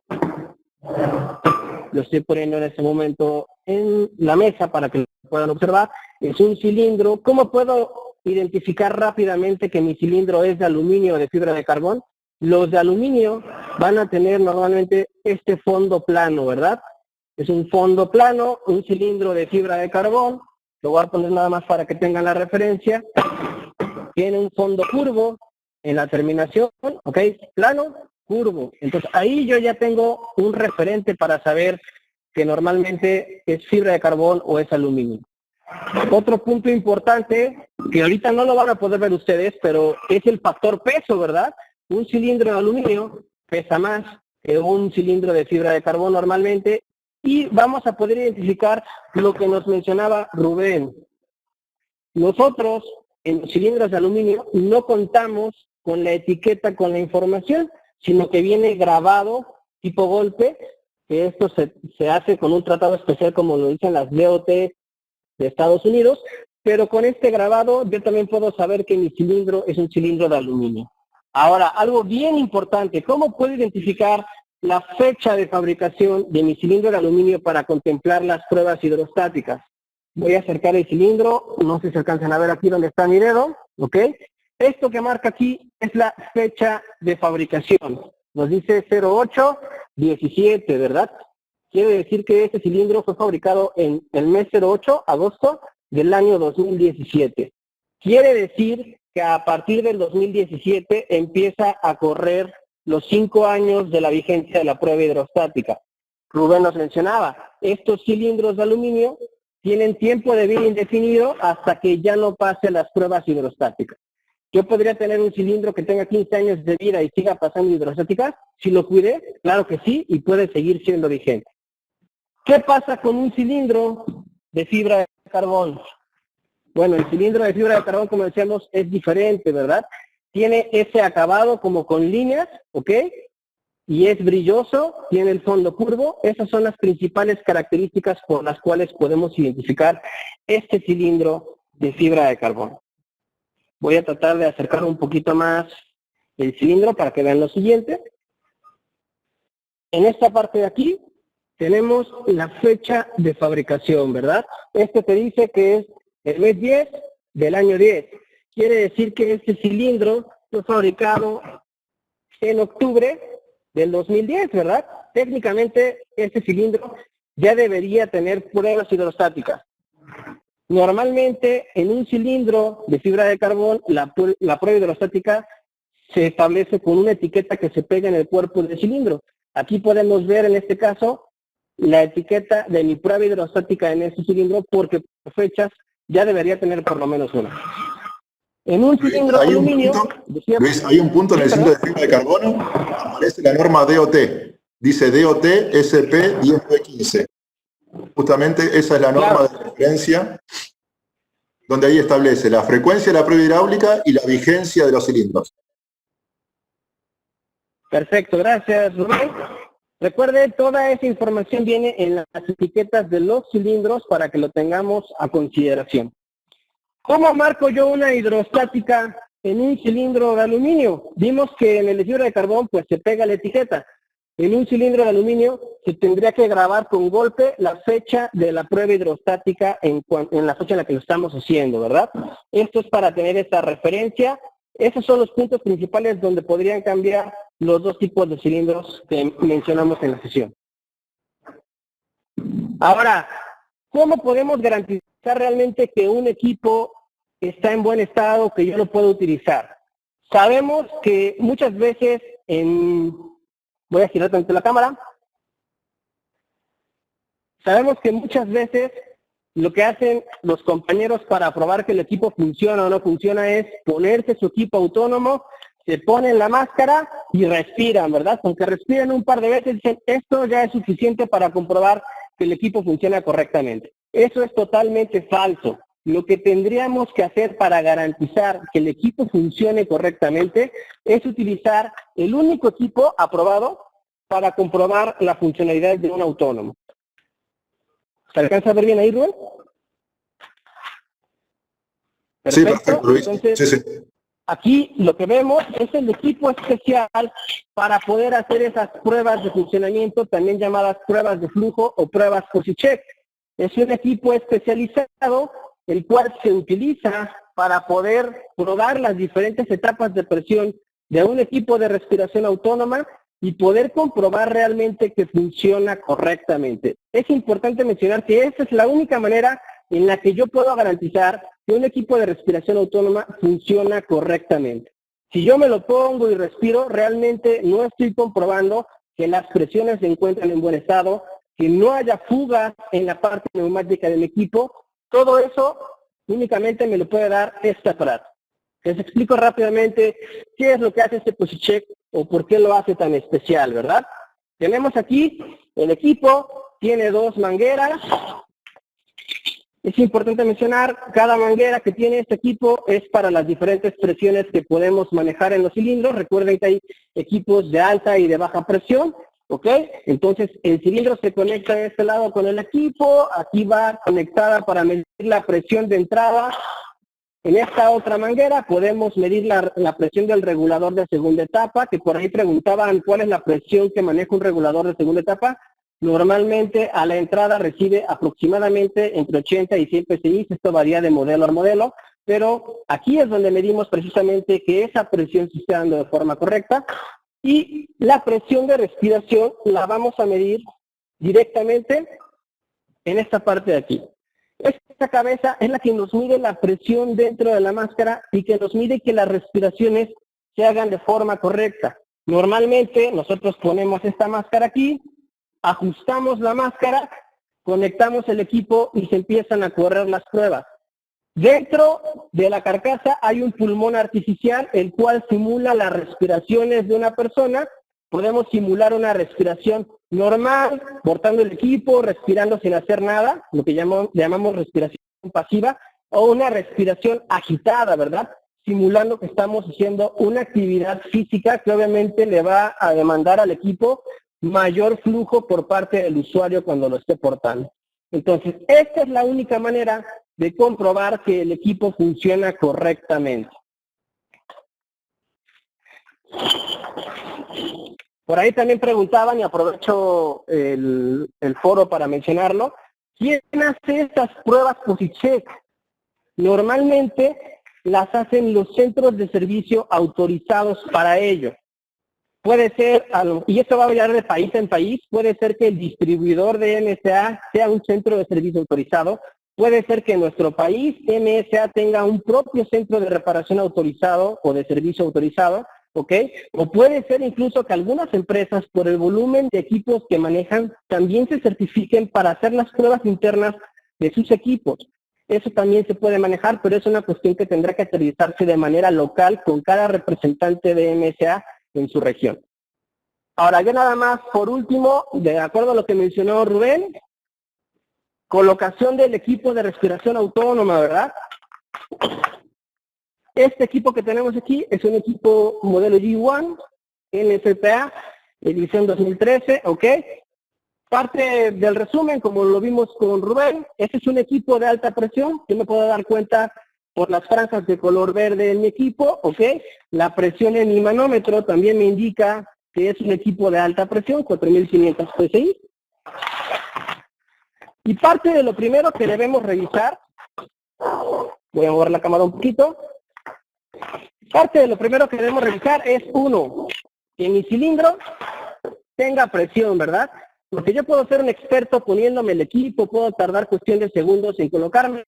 [SPEAKER 3] lo estoy poniendo en este momento en la mesa para que lo puedan observar, es un cilindro. ¿Cómo puedo identificar rápidamente que mi cilindro es de aluminio o de fibra de carbón? Los de aluminio van a tener normalmente este fondo plano, ¿verdad? Es un fondo plano, un cilindro de fibra de carbón. Lo voy a poner nada más para que tengan la referencia. Tiene un fondo curvo en la terminación, ¿ok? Plano, curvo. Entonces ahí yo ya tengo un referente para saber que normalmente es fibra de carbón o es aluminio. Otro punto importante, que ahorita no lo van a poder ver ustedes, pero es el factor peso, ¿verdad? Un cilindro de aluminio pesa más que un cilindro de fibra de carbón normalmente, y vamos a poder identificar lo que nos mencionaba Rubén. Nosotros, en los cilindros de aluminio, no contamos con la etiqueta con la información, sino que viene grabado tipo golpe, que esto se hace con un tratado especial como lo dicen las DOT de Estados Unidos, pero con este grabado yo también puedo saber que mi cilindro es un cilindro de aluminio. Ahora, algo bien importante, ¿cómo puedo identificar la fecha de fabricación de mi cilindro de aluminio para contemplar las pruebas hidrostáticas? Voy a acercar el cilindro, no sé si alcanzan a ver aquí donde está mi dedo, ¿ok? Esto que marca aquí es la fecha de fabricación. Nos dice 08-17, ¿verdad? Quiere decir que este cilindro fue fabricado en el mes 08, agosto del año 2017. Quiere decir que a partir del 2017 empieza a correr los 5 años de la vigencia de la prueba hidrostática. Rubén nos mencionaba, estos cilindros de aluminio tienen tiempo de vida indefinido hasta que ya no pase las pruebas hidrostáticas. ¿Yo podría tener un cilindro que tenga 15 años de vida y siga pasando hidrostáticas? Si lo cuidé, claro que sí, y puede seguir siendo vigente. ¿Qué pasa con un cilindro de fibra de carbón? Bueno, el cilindro de fibra de carbón, como decíamos, es diferente, ¿verdad? Tiene ese acabado como con líneas, ¿ok? Y es brilloso, tiene el fondo curvo. Esas son las principales características por las cuales podemos identificar este cilindro de fibra de carbón. Voy a tratar de acercar un poquito más el cilindro para que vean lo siguiente. En esta parte de aquí tenemos la fecha de fabricación, ¿verdad? Este te dice que es el mes 10 del año 10. Quiere decir que este cilindro fue fabricado en octubre del 2010, ¿verdad? Técnicamente, este cilindro ya debería tener pruebas hidrostáticas. Normalmente, en un cilindro de fibra de carbón, la prueba hidrostática se establece con una etiqueta que se pega en el cuerpo del cilindro. Aquí podemos ver, en este caso, la etiqueta de mi prueba hidrostática en este cilindro, porque por fechas ya debería tener por lo menos una. En un cilindro de aluminio...
[SPEAKER 2] Luis, hay un punto en el cilindro de fibra de carbono, aparece la norma DOT. Dice DOT SP 10B15. Justamente esa es la norma de referencia, donde ahí establece la frecuencia de la prueba hidráulica y la vigencia de los cilindros.
[SPEAKER 3] Perfecto, gracias, Rubén. Recuerde, toda esa información viene en las etiquetas de los cilindros para que lo tengamos a consideración. ¿Cómo marco yo una hidrostática en un cilindro de aluminio? Vimos que en el de fibra de carbón pues se pega la etiqueta. En un cilindro de aluminio se tendría que grabar con golpe la fecha de la prueba hidrostática en la fecha en la que lo estamos haciendo, ¿verdad? Esto es para tener esta referencia. Esos son los puntos principales donde podrían cambiar los dos tipos de cilindros que mencionamos en la sesión. Ahora, ¿cómo podemos garantizar realmente que un equipo está en buen estado, que yo lo puedo utilizar? Sabemos que muchas veces voy a girar tanto la cámara. Sabemos que muchas veces lo que hacen los compañeros para probar que el equipo funciona o no funciona es ponerse su equipo autónomo, se ponen la máscara y respiran, ¿verdad? Con que respiren un par de veces, dicen, esto ya es suficiente para comprobar que el equipo funciona correctamente. Eso es totalmente falso. Lo que tendríamos que hacer para garantizar que el equipo funcione correctamente es utilizar el único equipo aprobado para comprobar la funcionalidad de un autónomo. ¿Se alcanza a ver bien ahí, Rubén? Perfecto.
[SPEAKER 2] Sí, perfecto, Luis.
[SPEAKER 3] Entonces,
[SPEAKER 2] sí.
[SPEAKER 3] Aquí lo que vemos es el equipo especial para poder hacer esas pruebas de funcionamiento, también llamadas pruebas de flujo o pruebas COSICHEC. Es un equipo especializado, el cual se utiliza para poder probar las diferentes etapas de presión de un equipo de respiración autónoma y poder comprobar realmente que funciona correctamente. Es importante mencionar que esa es la única manera en la que yo puedo garantizar que un equipo de respiración autónoma funciona correctamente. Si yo me lo pongo y respiro, realmente no estoy comprobando que las presiones se encuentran en buen estado, que no haya fugas en la parte neumática del equipo. Todo eso únicamente me lo puede dar este aparato. Les explico rápidamente qué es lo que hace este PusyCheck o por qué lo hace tan especial, ¿verdad? Tenemos aquí el equipo, tiene 2 mangueras. Es importante mencionar, cada manguera que tiene este equipo es para las diferentes presiones que podemos manejar en los cilindros. Recuerden que hay equipos de alta y de baja presión, ¿ok? Entonces, el cilindro se conecta de este lado con el equipo, aquí va conectada para medir la presión de entrada. En esta otra manguera podemos medir la presión del regulador de segunda etapa, que por ahí preguntaban cuál es la presión que maneja un regulador de segunda etapa. Normalmente a la entrada recibe aproximadamente entre 80 y 100 psi, esto varía de modelo a modelo, pero aquí es donde medimos precisamente que esa presión se esté dando de forma correcta, y la presión de respiración la vamos a medir directamente en esta parte de aquí. Esta cabeza es la que nos mide la presión dentro de la máscara y que nos mide que las respiraciones se hagan de forma correcta. Normalmente nosotros ponemos esta máscara aquí, ajustamos la máscara, conectamos el equipo y se empiezan a correr las pruebas. Dentro de la carcasa hay un pulmón artificial, el cual simula las respiraciones de una persona. Podemos simular una respiración normal, portando el equipo, respirando sin hacer nada, lo que llamamos respiración pasiva, o una respiración agitada, ¿verdad? Simulando que estamos haciendo una actividad física que obviamente le va a demandar al equipo mayor flujo por parte del usuario cuando lo esté portando. Entonces, esta es la única manera de comprobar que el equipo funciona correctamente. Por ahí también preguntaban, y aprovecho el foro para mencionarlo, ¿quién hace estas pruebas PusyCheck? Normalmente las hacen los centros de servicio autorizados para ello. Puede ser, y esto va a variar de país en país, puede ser que el distribuidor de MSA sea un centro de servicio autorizado, puede ser que en nuestro país MSA tenga un propio centro de reparación autorizado o de servicio autorizado, ¿ok? O puede ser incluso que algunas empresas, por el volumen de equipos que manejan, también se certifiquen para hacer las pruebas internas de sus equipos. Eso también se puede manejar, pero es una cuestión que tendrá que aterrizarse de manera local con cada representante de MSA en su región. Ahora, ya nada más, por último, de acuerdo a lo que mencionó Rubén, colocación del equipo de respiración autónoma, ¿verdad? Este equipo que tenemos aquí es un equipo modelo G1, NFPA, edición 2013, ¿ok? Parte del resumen, como lo vimos con Rubén, este es un equipo de alta presión. Yo me puedo dar cuenta por las franjas de color verde en mi equipo, ¿ok? La presión en mi manómetro también me indica que es un equipo de alta presión, 4500 psi. Y parte de lo primero que debemos revisar, voy a mover la cámara un poquito, parte de lo primero que debemos revisar es, uno, que mi cilindro tenga presión, ¿verdad? Porque yo puedo ser un experto poniéndome el equipo, puedo tardar cuestión de segundos en colocármelo,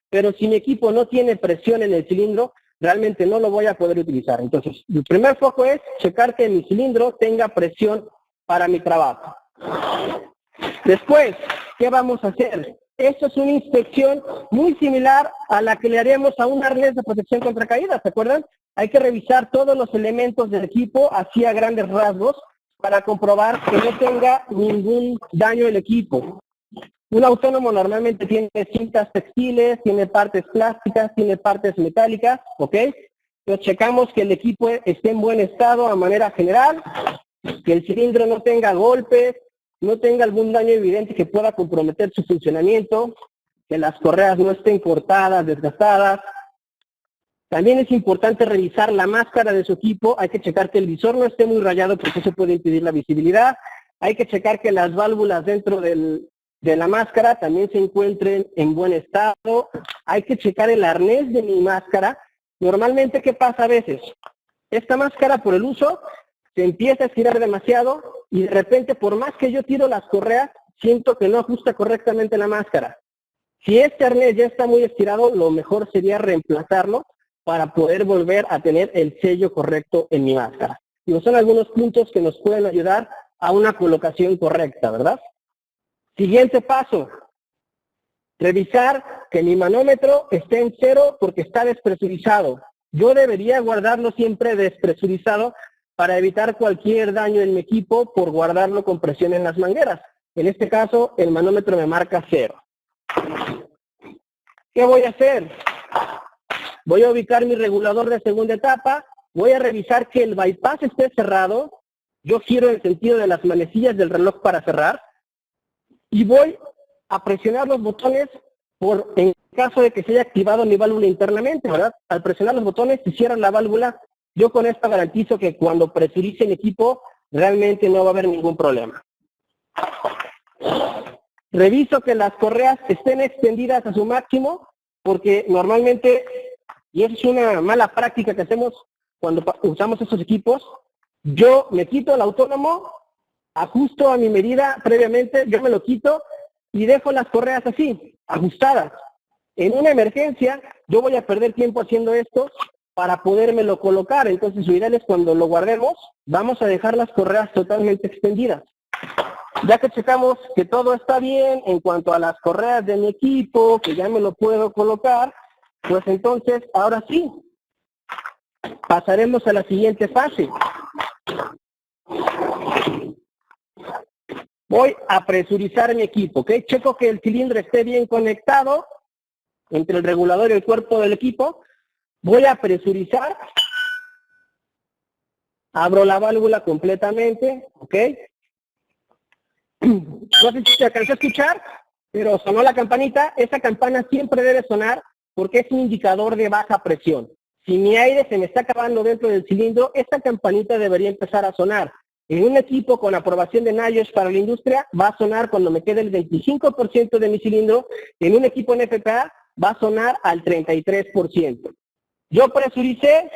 [SPEAKER 3] pero si mi equipo no tiene presión en el cilindro, realmente no lo voy a poder utilizar. Entonces, el primer foco es checar que mi cilindro tenga presión para mi trabajo. Después, ¿qué vamos a hacer? Esto es una inspección muy similar a la que le haremos a un arnés de protección contra caídas, ¿se acuerdan? Hay que revisar todos los elementos del equipo, así a grandes rasgos, para comprobar que no tenga ningún daño el equipo. Un autónomo normalmente tiene cintas textiles, tiene partes plásticas, tiene partes metálicas, ¿ok? Entonces checamos que el equipo esté en buen estado a manera general, que el cilindro no tenga golpes, no tenga algún daño evidente que pueda comprometer su funcionamiento, que las correas no estén cortadas, desgastadas. También es importante revisar la máscara de su equipo, hay que checar que el visor no esté muy rayado porque eso puede impedir la visibilidad, hay que checar que las válvulas dentro de la máscara también se encuentren en buen estado, hay que checar el arnés de mi máscara. Normalmente, ¿qué pasa a veces? Esta máscara por el uso se empieza a estirar demasiado y de repente, por más que yo tiro las correas, siento que no ajusta correctamente la máscara. Si este arnés ya está muy estirado, lo mejor sería reemplazarlo para poder volver a tener el sello correcto en mi máscara. Y son algunos puntos que nos pueden ayudar a una colocación correcta, ¿verdad? Siguiente paso, revisar que mi manómetro esté en 0 porque está despresurizado. Yo debería guardarlo siempre despresurizado para evitar cualquier daño en mi equipo por guardarlo con presión en las mangueras. En este caso, el manómetro me marca 0. ¿Qué voy a hacer? Voy a ubicar mi regulador de segunda etapa, voy a revisar que el bypass esté cerrado, yo giro el sentido de las manecillas del reloj para cerrar, y voy a presionar los botones en caso de que se haya activado mi válvula internamente, ¿verdad? Al presionar los botones, si cierran la válvula, yo con esto garantizo que cuando presurice el equipo, realmente no va a haber ningún problema. Reviso que las correas estén extendidas a su máximo, porque normalmente, y es una mala práctica que hacemos cuando usamos estos equipos, yo me quito el autónomo, ajusto a mi medida previamente, yo me lo quito y dejo las correas así, ajustadas. En una emergencia, yo voy a perder tiempo haciendo esto para podérmelo colocar. Entonces, lo ideal es cuando lo guardemos, vamos a dejar las correas totalmente extendidas. Ya que checamos que todo está bien en cuanto a las correas de mi equipo, que ya me lo puedo colocar, pues entonces, ahora sí, pasaremos a la siguiente fase. Voy a presurizar mi equipo, ¿ok? Checo que el cilindro esté bien conectado entre el regulador y el cuerpo del equipo. Voy a presurizar. Abro la válvula completamente, ¿ok? No sé si se alcanzó a escuchar, pero sonó la campanita. Esa campana siempre debe sonar porque es un indicador de baja presión. Si mi aire se me está acabando dentro del cilindro, esta campanita debería empezar a sonar. En un equipo con aprobación de NIOSH para la industria, va a sonar cuando me quede el 25% de mi cilindro. En un equipo en FPA, va a sonar al 33%. Yo presuricé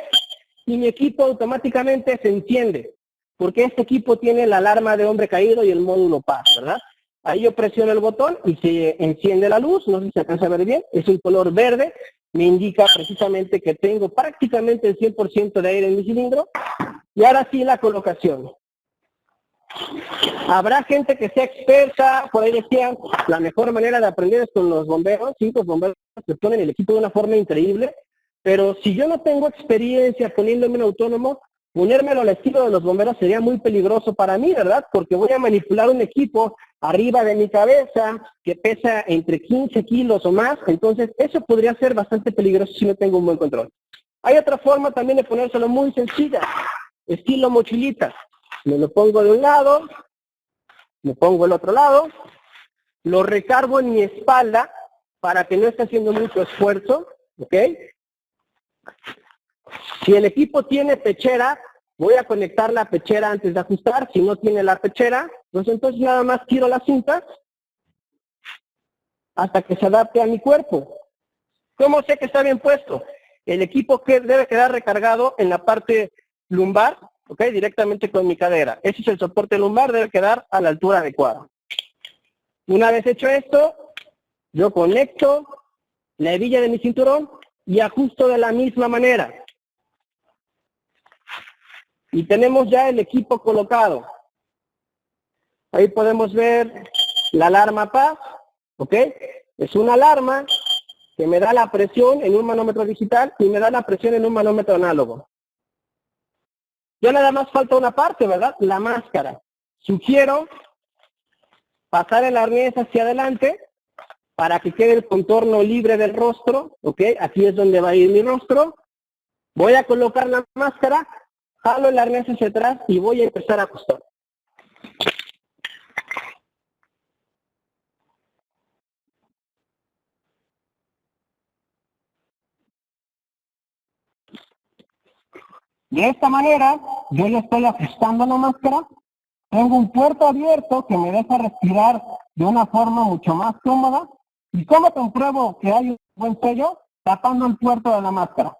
[SPEAKER 3] y mi equipo automáticamente se enciende, porque este equipo tiene la alarma de hombre caído y el módulo paz, ¿verdad? Ahí yo presiono el botón y se enciende la luz, no sé si se alcanza a ver bien, es un color verde, me indica precisamente que tengo prácticamente el 100% de aire en mi cilindro. Y ahora sí la colocación. Habrá gente que sea experta, por ahí decían, la mejor manera de aprender es con los bomberos, sí, los bomberos que ponen el equipo de una forma increíble, pero si yo no tengo experiencia poniéndome un autónomo, ponérmelo al estilo de los bomberos sería muy peligroso para mí, ¿verdad? Porque voy a manipular un equipo arriba de mi cabeza que pesa entre 15 kilos o más, entonces eso podría ser bastante peligroso si no tengo un buen control. Hay otra forma también de ponérselo muy sencilla, estilo mochilita. Me lo pongo de un lado, me pongo el otro lado, lo recargo en mi espalda para que no esté haciendo mucho esfuerzo, ¿ok? Si el equipo tiene pechera, voy a conectar la pechera antes de ajustar. Si no tiene la pechera, pues entonces nada más tiro la cinta hasta que se adapte a mi cuerpo. ¿Cómo sé que está bien puesto? El equipo que debe quedar recargado en la parte lumbar, ¿ok? Directamente con mi cadera. Ese es el soporte lumbar, debe quedar a la altura adecuada. Una vez hecho esto, yo conecto la hebilla de mi cinturón y ajusto de la misma manera. Y tenemos ya el equipo colocado. Ahí podemos ver la alarma paz, ¿ok? Es una alarma que me da la presión en un manómetro digital y me da la presión en un manómetro análogo. Ya nada más falta una parte, ¿verdad? La máscara. Sugiero pasar el arnés hacia adelante para que quede el contorno libre del rostro, ¿ok? Aquí es donde va a ir mi rostro. Voy a colocar la máscara, jalo el arnés hacia atrás y voy a empezar a ajustar. De esta manera, yo le estoy ajustando la máscara. Tengo un puerto abierto que me deja respirar de una forma mucho más cómoda. ¿Y cómo compruebo que hay un buen sello? Tapando el puerto de la máscara.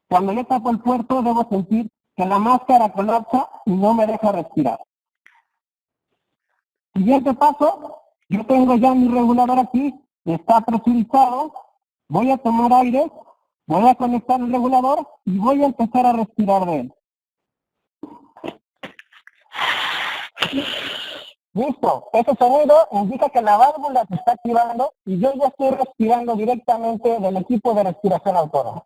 [SPEAKER 3] Cuando yo tapo el puerto, debo sentir que la máscara colapsa y no me deja respirar. Siguiente paso, yo tengo ya mi regulador aquí, está presurizado, voy a tomar aire, voy a conectar el regulador y voy a empezar a respirar de él. Listo, ese sonido indica que la válvula se está activando y yo ya estoy respirando directamente del equipo de respiración autónoma.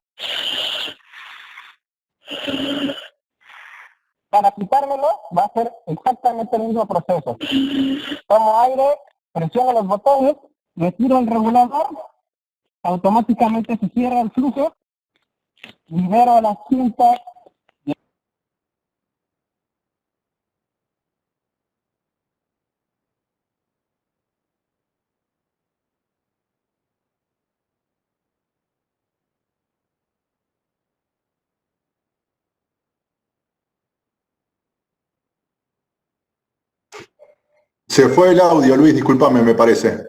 [SPEAKER 3] Para quitármelo va a ser exactamente el mismo proceso. Tomo aire, presiono los botones, retiro el regulador, automáticamente se cierra el flujo, libero las cintas.
[SPEAKER 2] Se fue el audio, Luis, discúlpame, me parece.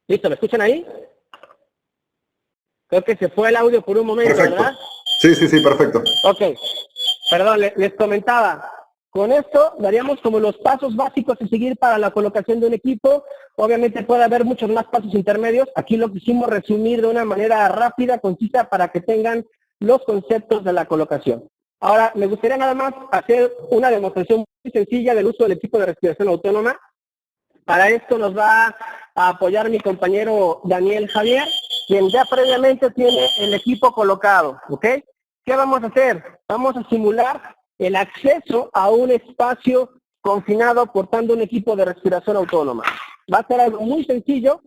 [SPEAKER 3] Listo, ¿me escuchan ahí? Creo que se fue el audio por un momento,
[SPEAKER 2] Perfecto.
[SPEAKER 3] ¿verdad?
[SPEAKER 2] Sí, perfecto.
[SPEAKER 3] Ok, perdón, les comentaba. Con esto daríamos como los pasos básicos a seguir para la colocación de un equipo. Obviamente puede haber muchos más pasos intermedios. Aquí lo quisimos resumir de una manera rápida, concisa, para que tengan los conceptos de la colocación. Ahora, me gustaría nada más hacer una demostración muy sencilla del uso del equipo de respiración autónoma. Para esto nos va a apoyar mi compañero Daniel Javier, quien ya previamente tiene el equipo colocado, ¿ok? ¿Qué vamos a hacer? Vamos a simular el acceso a un espacio confinado portando un equipo de respiración autónoma. Va a ser algo muy sencillo,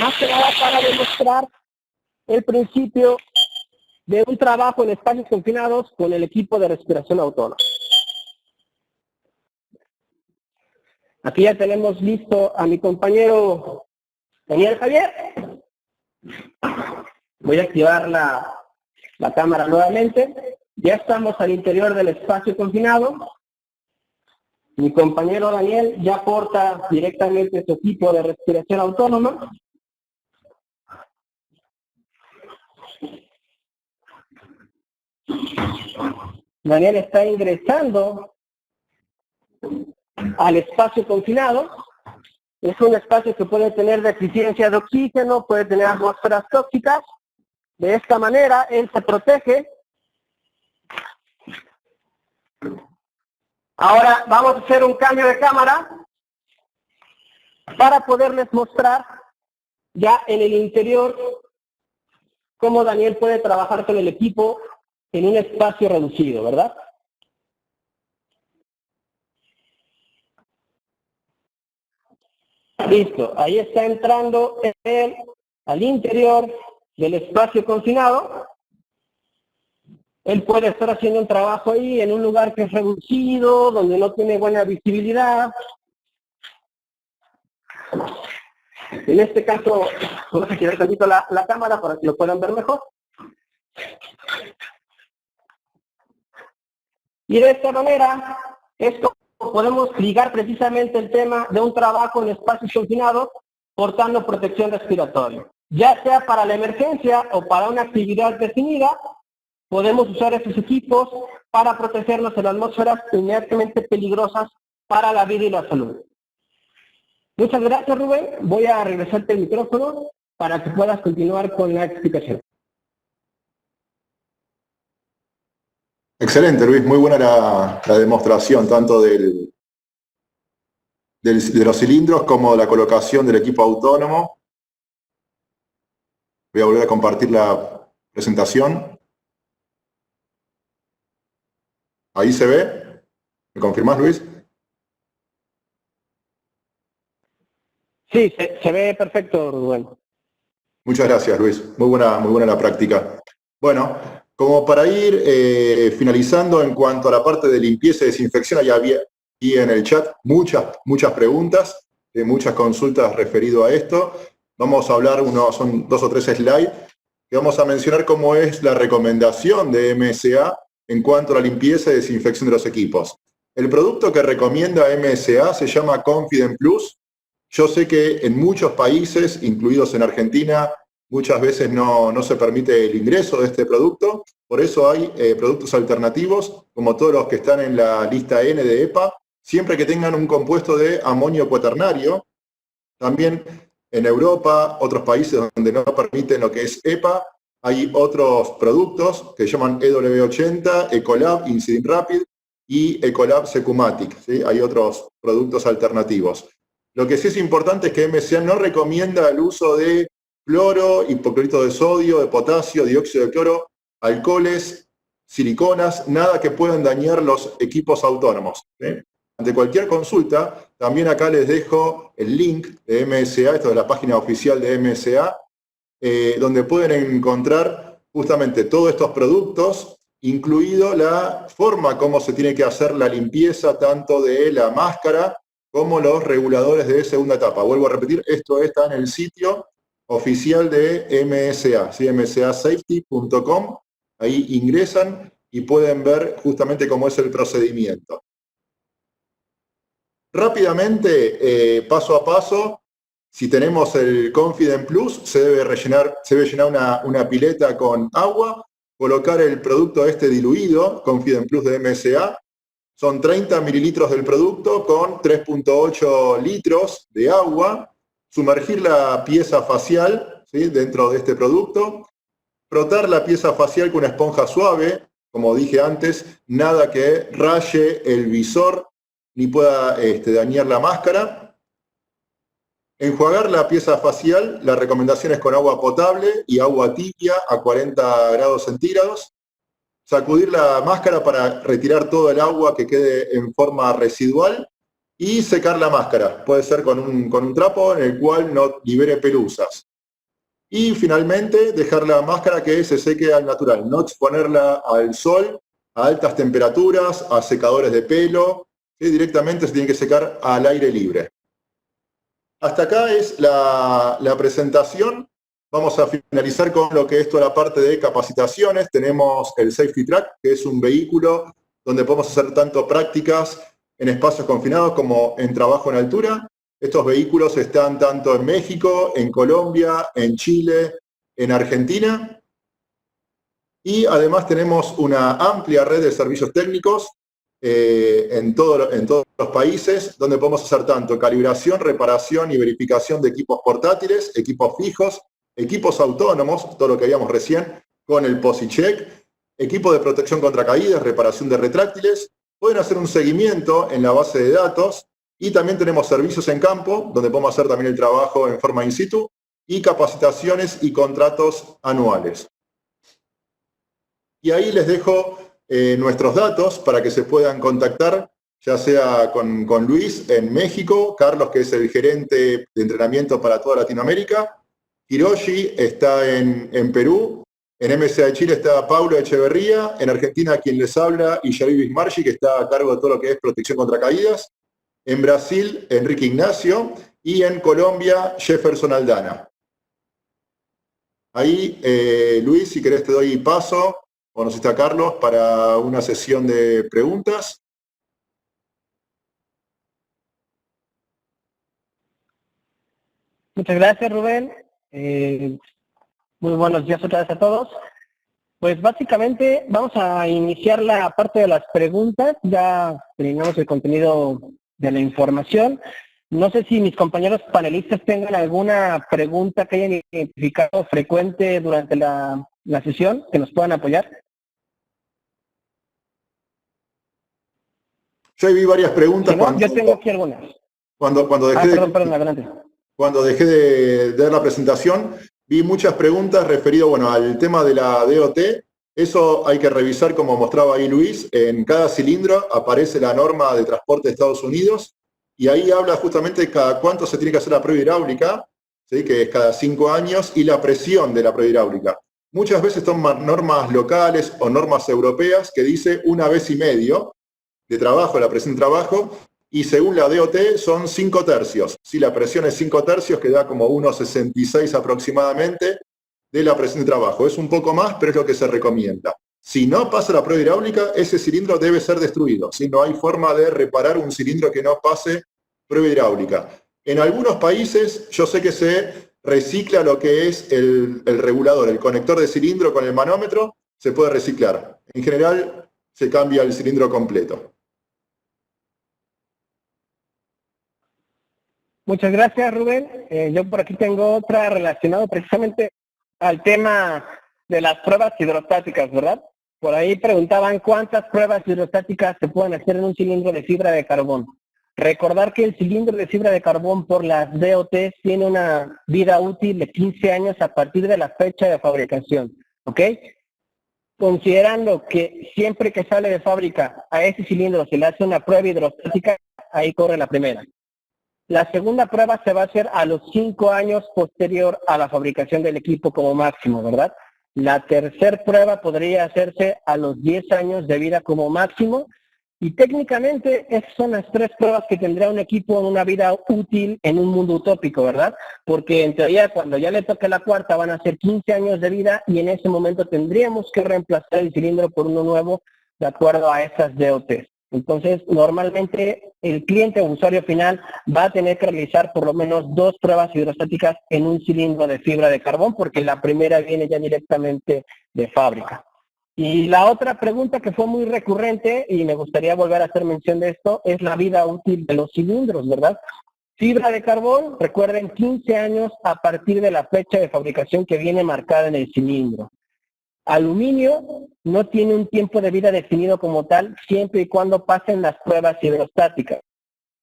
[SPEAKER 3] más que nada para demostrar el principio de un trabajo en espacios confinados con el equipo de respiración autónoma. Aquí ya tenemos listo a mi compañero Daniel Javier. Voy a activar la cámara nuevamente. Ya estamos al interior del espacio confinado. Mi compañero Daniel ya porta directamente su equipo de respiración autónoma. Daniel está ingresando al espacio confinado. Es un espacio que puede tener deficiencia de oxígeno, puede tener atmósferas tóxicas. De esta manera, él se protege. Ahora vamos a hacer un cambio de cámara para poderles mostrar ya en el interior cómo Daniel puede trabajar con el equipo en un espacio reducido, ¿verdad? Listo, ahí está entrando él al interior del espacio confinado. Él puede estar haciendo un trabajo ahí en un lugar que es reducido, donde no tiene buena visibilidad. En este caso, vamos a girar tantito la cámara para que lo puedan ver mejor. Y de esta manera, esto podemos ligar precisamente el tema de un trabajo en espacios confinados portando protección respiratoria. Ya sea para la emergencia o para una actividad definida, podemos usar estos equipos para protegernos en atmósferas inmediatamente peligrosas para la vida y la salud. Muchas gracias, Rubén. Voy a regresarte el micrófono para que puedas continuar con la explicación.
[SPEAKER 2] Excelente, Luis. Muy buena la demostración, tanto de los cilindros como de la colocación del equipo autónomo. Voy a volver a compartir la presentación. ¿Ahí se ve? ¿Me confirmás, Luis?
[SPEAKER 3] Sí, se ve perfecto, Rubén.
[SPEAKER 2] Muchas gracias, Luis. Muy buena la práctica. Bueno, como para ir finalizando en cuanto a la parte de limpieza y desinfección, había aquí en el chat muchas preguntas. muchas consultas referido a esto. Vamos a hablar, son 2 o 3 slides, que vamos a mencionar cómo es la recomendación de MSA en cuanto a la limpieza y desinfección de los equipos. El producto que recomienda MSA se llama Confident Plus. Yo sé que en muchos países, incluidos en Argentina, muchas veces no se permite el ingreso de este producto. Por eso hay productos alternativos, como todos los que están en la lista N de EPA, siempre que tengan un compuesto de amonio cuaternario. También en Europa, otros países donde no permiten lo que es EPA, hay otros productos que se llaman EW80, Ecolab, Incident Rapid y Ecolab Secumatic, ¿sí? Hay otros productos alternativos. Lo que sí es importante es que MSA no recomienda el uso de cloro, hipoclorito de sodio, de potasio, dióxido de cloro, alcoholes, siliconas, nada que puedan dañar los equipos autónomos, ¿sí? Ante cualquier consulta, también acá les dejo el link de MSA, esto es la página oficial de MSA, donde pueden encontrar justamente todos estos productos, incluido la forma como se tiene que hacer la limpieza tanto de la máscara como los reguladores de segunda etapa. Vuelvo a repetir, esto está en el sitio oficial de MSA, ¿sí? msasafety.com, ahí ingresan y pueden ver justamente cómo es el procedimiento. Rápidamente, paso a paso, si tenemos el Confident Plus, se debe llenar una pileta con agua, colocar el producto diluido, Confident Plus de MSA, son 30 mililitros del producto con 3.8 litros de agua, sumergir la pieza facial, ¿sí?, dentro de este producto, frotar la pieza facial con una esponja suave, como dije antes, nada que raye el visor ni pueda dañar la máscara. Enjuagar la pieza facial, la recomendación es con agua potable y agua tibia a 40 grados centígrados. Sacudir la máscara para retirar todo el agua que quede en forma residual y secar la máscara. Puede ser con un trapo en el cual no libere pelusas. Y finalmente dejar la máscara que se seque al natural, no exponerla al sol, a altas temperaturas, a secadores de pelo, ¿sí? Directamente se tiene que secar al aire libre. Hasta acá es la presentación. Vamos a finalizar con lo que es toda la parte de capacitaciones. Tenemos el Safety Track, que es un vehículo donde podemos hacer tanto prácticas en espacios confinados como en trabajo en altura. Estos vehículos están tanto en México, en Colombia, en Chile, en Argentina. Y además tenemos una amplia red de servicios técnicos en todos los países, donde podemos hacer tanto calibración, reparación y verificación de equipos portátiles, equipos fijos, equipos autónomos, todo lo que habíamos recién, con el POSICHEC, equipo de protección contra caídas, reparación de retráctiles, pueden hacer un seguimiento en la base de datos, y también tenemos servicios en campo, donde podemos hacer también el trabajo en forma in situ, y capacitaciones y contratos anuales. Y ahí les dejo nuestros datos para que se puedan contactar, ya sea con Luis en México, Carlos, que es el gerente de entrenamiento para toda Latinoamérica, Hiroshi está en Perú, en MSA de Chile está Paulo Echeverría, en Argentina quien les habla, y Yair Bismarchi, que está a cargo de todo lo que es protección contra caídas, en Brasil, Enrique Ignacio, y en Colombia, Jefferson Aldana. Ahí, Luis, si querés te doy paso, o no sé si está Carlos, para una sesión de preguntas.
[SPEAKER 3] Muchas gracias, Rubén. Muy buenos días otra vez a todos. Pues básicamente vamos a iniciar la parte de las preguntas. Ya terminamos el contenido de la información. No sé si mis compañeros panelistas tengan alguna pregunta que hayan identificado frecuente durante la sesión, que nos puedan apoyar.
[SPEAKER 2] Yo vi varias preguntas.
[SPEAKER 3] Si no, yo tengo aquí algunas.
[SPEAKER 2] Cuando dejé de dar la presentación, vi muchas preguntas referidas, bueno, al tema de la DOT. Eso hay que revisar, como mostraba ahí Luis. En cada cilindro aparece la norma de transporte de Estados Unidos, y ahí habla justamente de cada cuánto se tiene que hacer la prueba hidráulica, ¿sí?, que es cada 5 años, y la presión de la prueba hidráulica. Muchas veces son normas locales o normas europeas que dice 1,5 veces de trabajo, la presión de trabajo, y según la DOT son 5 tercios. Si la presión es 5 tercios, que da como 1,66 aproximadamente de la presión de trabajo. Es un poco más, pero es lo que se recomienda. Si no pasa la prueba hidráulica, ese cilindro debe ser destruido. Si no hay forma de reparar un cilindro que no pase prueba hidráulica. En algunos países yo sé que se recicla lo que es el regulador, el conector de cilindro con el manómetro, se puede reciclar. En general se cambia el cilindro completo.
[SPEAKER 3] Muchas gracias, Rubén. Yo por aquí tengo otra relacionada precisamente al tema de las pruebas hidrostáticas, ¿verdad? Por ahí preguntaban cuántas pruebas hidrostáticas se pueden hacer en un cilindro de fibra de carbón. Recordar que el cilindro de fibra de carbón por las DOT tiene una vida útil de 15 años a partir de la fecha de fabricación, ¿ok? Considerando que siempre que sale de fábrica a ese cilindro se le hace una prueba hidrostática, ahí corre la primera. La segunda prueba se va a hacer a los 5 años posterior a la fabricación del equipo como máximo, ¿verdad? La tercera prueba podría hacerse a los 10 años de vida como máximo. Y técnicamente esas son las 3 pruebas que tendría un equipo en una vida útil en un mundo utópico, ¿verdad? Porque en teoría cuando ya le toque la cuarta van a ser 15 años de vida y en ese momento tendríamos que reemplazar el cilindro por uno nuevo de acuerdo a esas DOTs. Entonces, normalmente el cliente o usuario final va a tener que realizar por lo menos 2 pruebas hidrostáticas en un cilindro de fibra de carbón porque la primera viene ya directamente de fábrica. Y la otra pregunta que fue muy recurrente, y me gustaría volver a hacer mención de esto, es la vida útil de los cilindros, ¿verdad? Fibra de carbón, recuerden, 15 años a partir de la fecha de fabricación que viene marcada en el cilindro. Aluminio no tiene un tiempo de vida definido como tal, siempre y cuando pasen las pruebas hidrostáticas.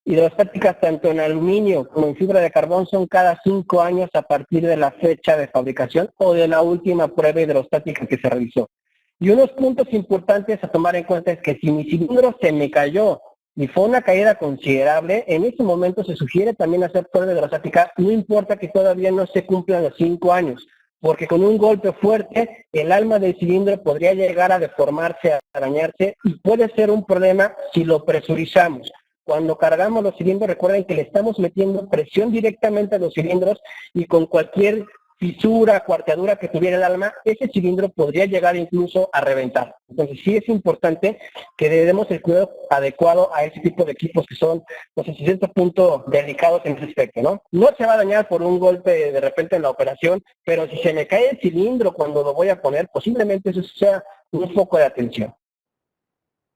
[SPEAKER 3] Hidrostáticas tanto en aluminio como en fibra de carbón son cada 5 años a partir de la fecha de fabricación o de la última prueba hidrostática que se realizó. Y unos puntos importantes a tomar en cuenta es que si mi cilindro se me cayó y fue una caída considerable, en ese momento se sugiere también hacer prueba hidrostática, no importa que todavía no se cumplan los 5 años, porque con un golpe fuerte el alma del cilindro podría llegar a deformarse, a dañarse y puede ser un problema si lo presurizamos. Cuando cargamos los cilindros, recuerden que le estamos metiendo presión directamente a los cilindros y con cualquier fisura, cuarteadura que tuviera el alma, ese cilindro podría llegar incluso a reventar. Entonces sí es importante que le demos el cuidado adecuado a ese tipo de equipos que son, no sé, si cierto punto delicados en ese aspecto, ¿no? No se va a dañar por un golpe de repente en la operación, pero si se me cae el cilindro cuando lo voy a poner, posiblemente eso sea un foco de atención.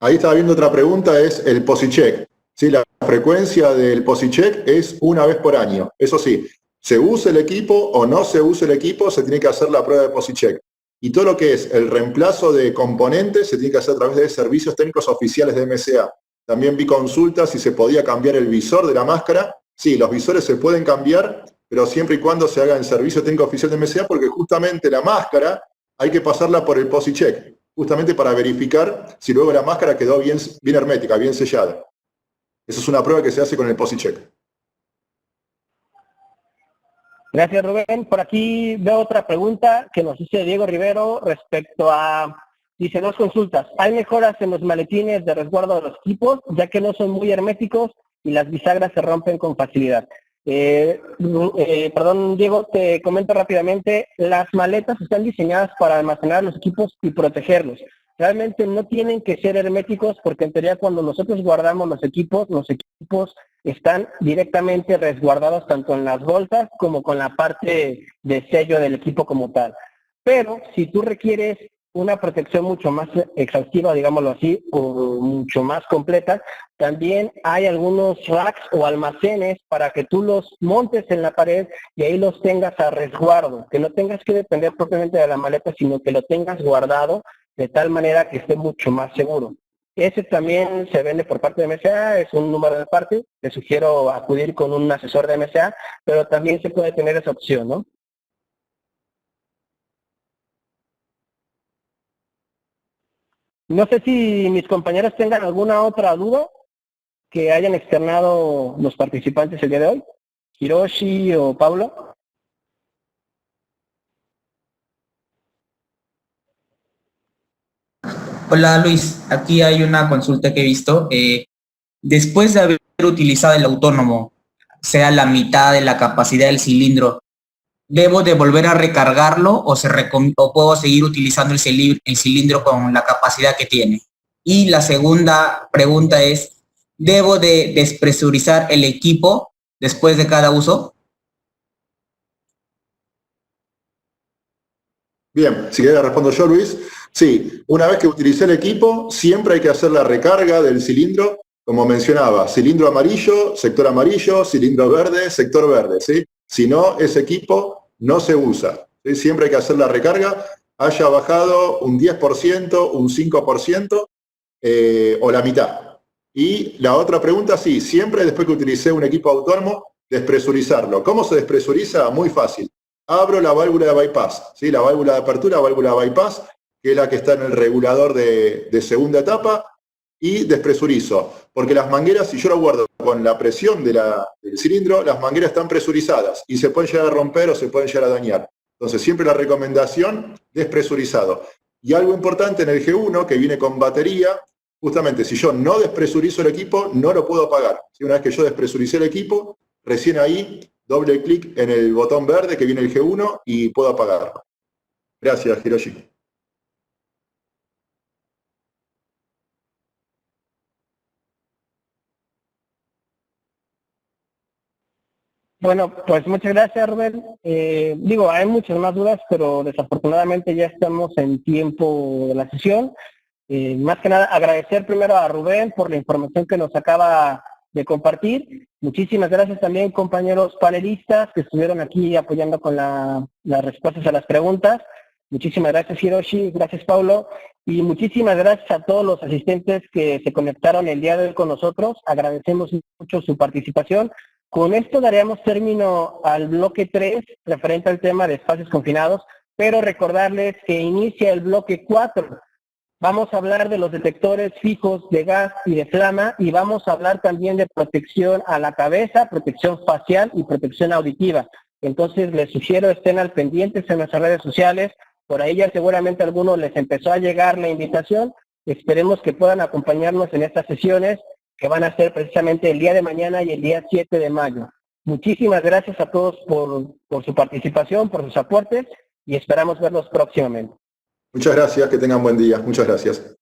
[SPEAKER 2] Ahí estaba viendo otra pregunta, es el POSICHEC. Sí, la frecuencia del POSICHEC es una vez por año. Eso sí, se use el equipo o no se use el equipo, se tiene que hacer la prueba de POSICHEC. Y todo lo que es el reemplazo de componentes se tiene que hacer a través de servicios técnicos oficiales de MSA. También vi consultas si se podía cambiar el visor de la máscara. Sí, los visores se pueden cambiar, pero siempre y cuando se haga en servicio técnico oficial de MSA, porque justamente la máscara hay que pasarla por el POSICHEC, justamente para verificar si luego la máscara quedó bien hermética, bien sellada. Esa es una prueba que se hace con el POSICHEC.
[SPEAKER 3] Gracias, Rubén. Por aquí veo otra pregunta que nos dice Diego Rivero respecto a, dice, 2 consultas. ¿Hay mejoras en los maletines de resguardo de los equipos, ya que no son muy herméticos y las bisagras se rompen con facilidad? Perdón, Diego, te comento rápidamente. Las maletas están diseñadas para almacenar los equipos y protegerlos. Realmente no tienen que ser herméticos porque en teoría cuando nosotros guardamos los equipos están directamente resguardados tanto en las bolsas como con la parte de sello del equipo como tal. Pero si tú requieres una protección mucho más exhaustiva, digámoslo así, o mucho más completa, también hay algunos racks o almacenes para que tú los montes en la pared y ahí los tengas a resguardo, que no tengas que depender propiamente de la maleta, sino que lo tengas guardado de tal manera que esté mucho más seguro. Ese también se vende por parte de MSA, es un número de parte, te sugiero acudir con un asesor de MSA, pero también se puede tener esa opción, ¿no? No sé si mis compañeros tengan alguna otra duda que hayan externado los participantes el día de hoy, Hiroshi o Pablo.
[SPEAKER 4] Hola Luis, aquí hay una consulta que he visto. después de haber utilizado el autónomo, sea la mitad de la capacidad del cilindro, ¿debo de volver a recargarlo o puedo seguir utilizando el cilindro con la capacidad que tiene? Y la segunda pregunta es, ¿debo de despresurizar el equipo después de cada uso?
[SPEAKER 2] Bien, si querés respondo yo, Luis. Sí, una vez que utilicé el equipo, siempre hay que hacer la recarga del cilindro, como mencionaba, cilindro amarillo, cilindro verde, sector verde, ¿sí? Si no, ese equipo no se usa, ¿sí? Siempre hay que hacer la recarga, haya bajado un 10%, un 5% o la mitad. Y la otra pregunta, sí, siempre después que utilicé un equipo autónomo, despresurizarlo. ¿Cómo se despresuriza? Muy fácil. Abro la válvula de bypass, ¿sí? La válvula de apertura, válvula de bypass, que es la que está en el regulador de segunda etapa, y despresurizo. Porque las mangueras, si yo lo guardo con la presión del cilindro, las mangueras están presurizadas y se pueden llegar a romper o se pueden llegar a dañar. Entonces, siempre la recomendación, despresurizado. Y algo importante en el G1, que viene con batería, justamente, si yo no despresurizo el equipo, no lo puedo apagar. ¿Sí? Una vez que yo despresuricé el equipo, recién ahí, doble clic en el botón verde que viene el G1 y puedo apagarlo. Gracias, Hiroshi.
[SPEAKER 3] Bueno, pues muchas gracias, Rubén. Hay muchas más dudas, pero desafortunadamente ya estamos en tiempo de la sesión. Más que nada, agradecer primero a Rubén por la información que nos acaba de compartir. Muchísimas gracias también, compañeros panelistas que estuvieron aquí apoyando con las respuestas a las preguntas. Muchísimas gracias, Hiroshi. Gracias, Paulo. Y muchísimas gracias a todos los asistentes que se conectaron el día de hoy con nosotros. Agradecemos mucho su participación. Con esto daríamos término al bloque 3, referente al tema de espacios confinados, pero recordarles que inicia el bloque 4. Vamos a hablar de los detectores fijos de gas y de flama y vamos a hablar también de protección a la cabeza, protección facial y protección auditiva. Entonces les sugiero estén al pendientes en nuestras redes sociales. Por ahí ya seguramente a algunos les empezó a llegar la invitación. Esperemos que puedan acompañarnos en estas sesiones que van a ser precisamente el día de mañana y el día 7 de mayo. Muchísimas gracias a todos por su participación, por sus aportes y esperamos verlos próximamente.
[SPEAKER 2] Muchas gracias, que tengan buen día. Muchas gracias.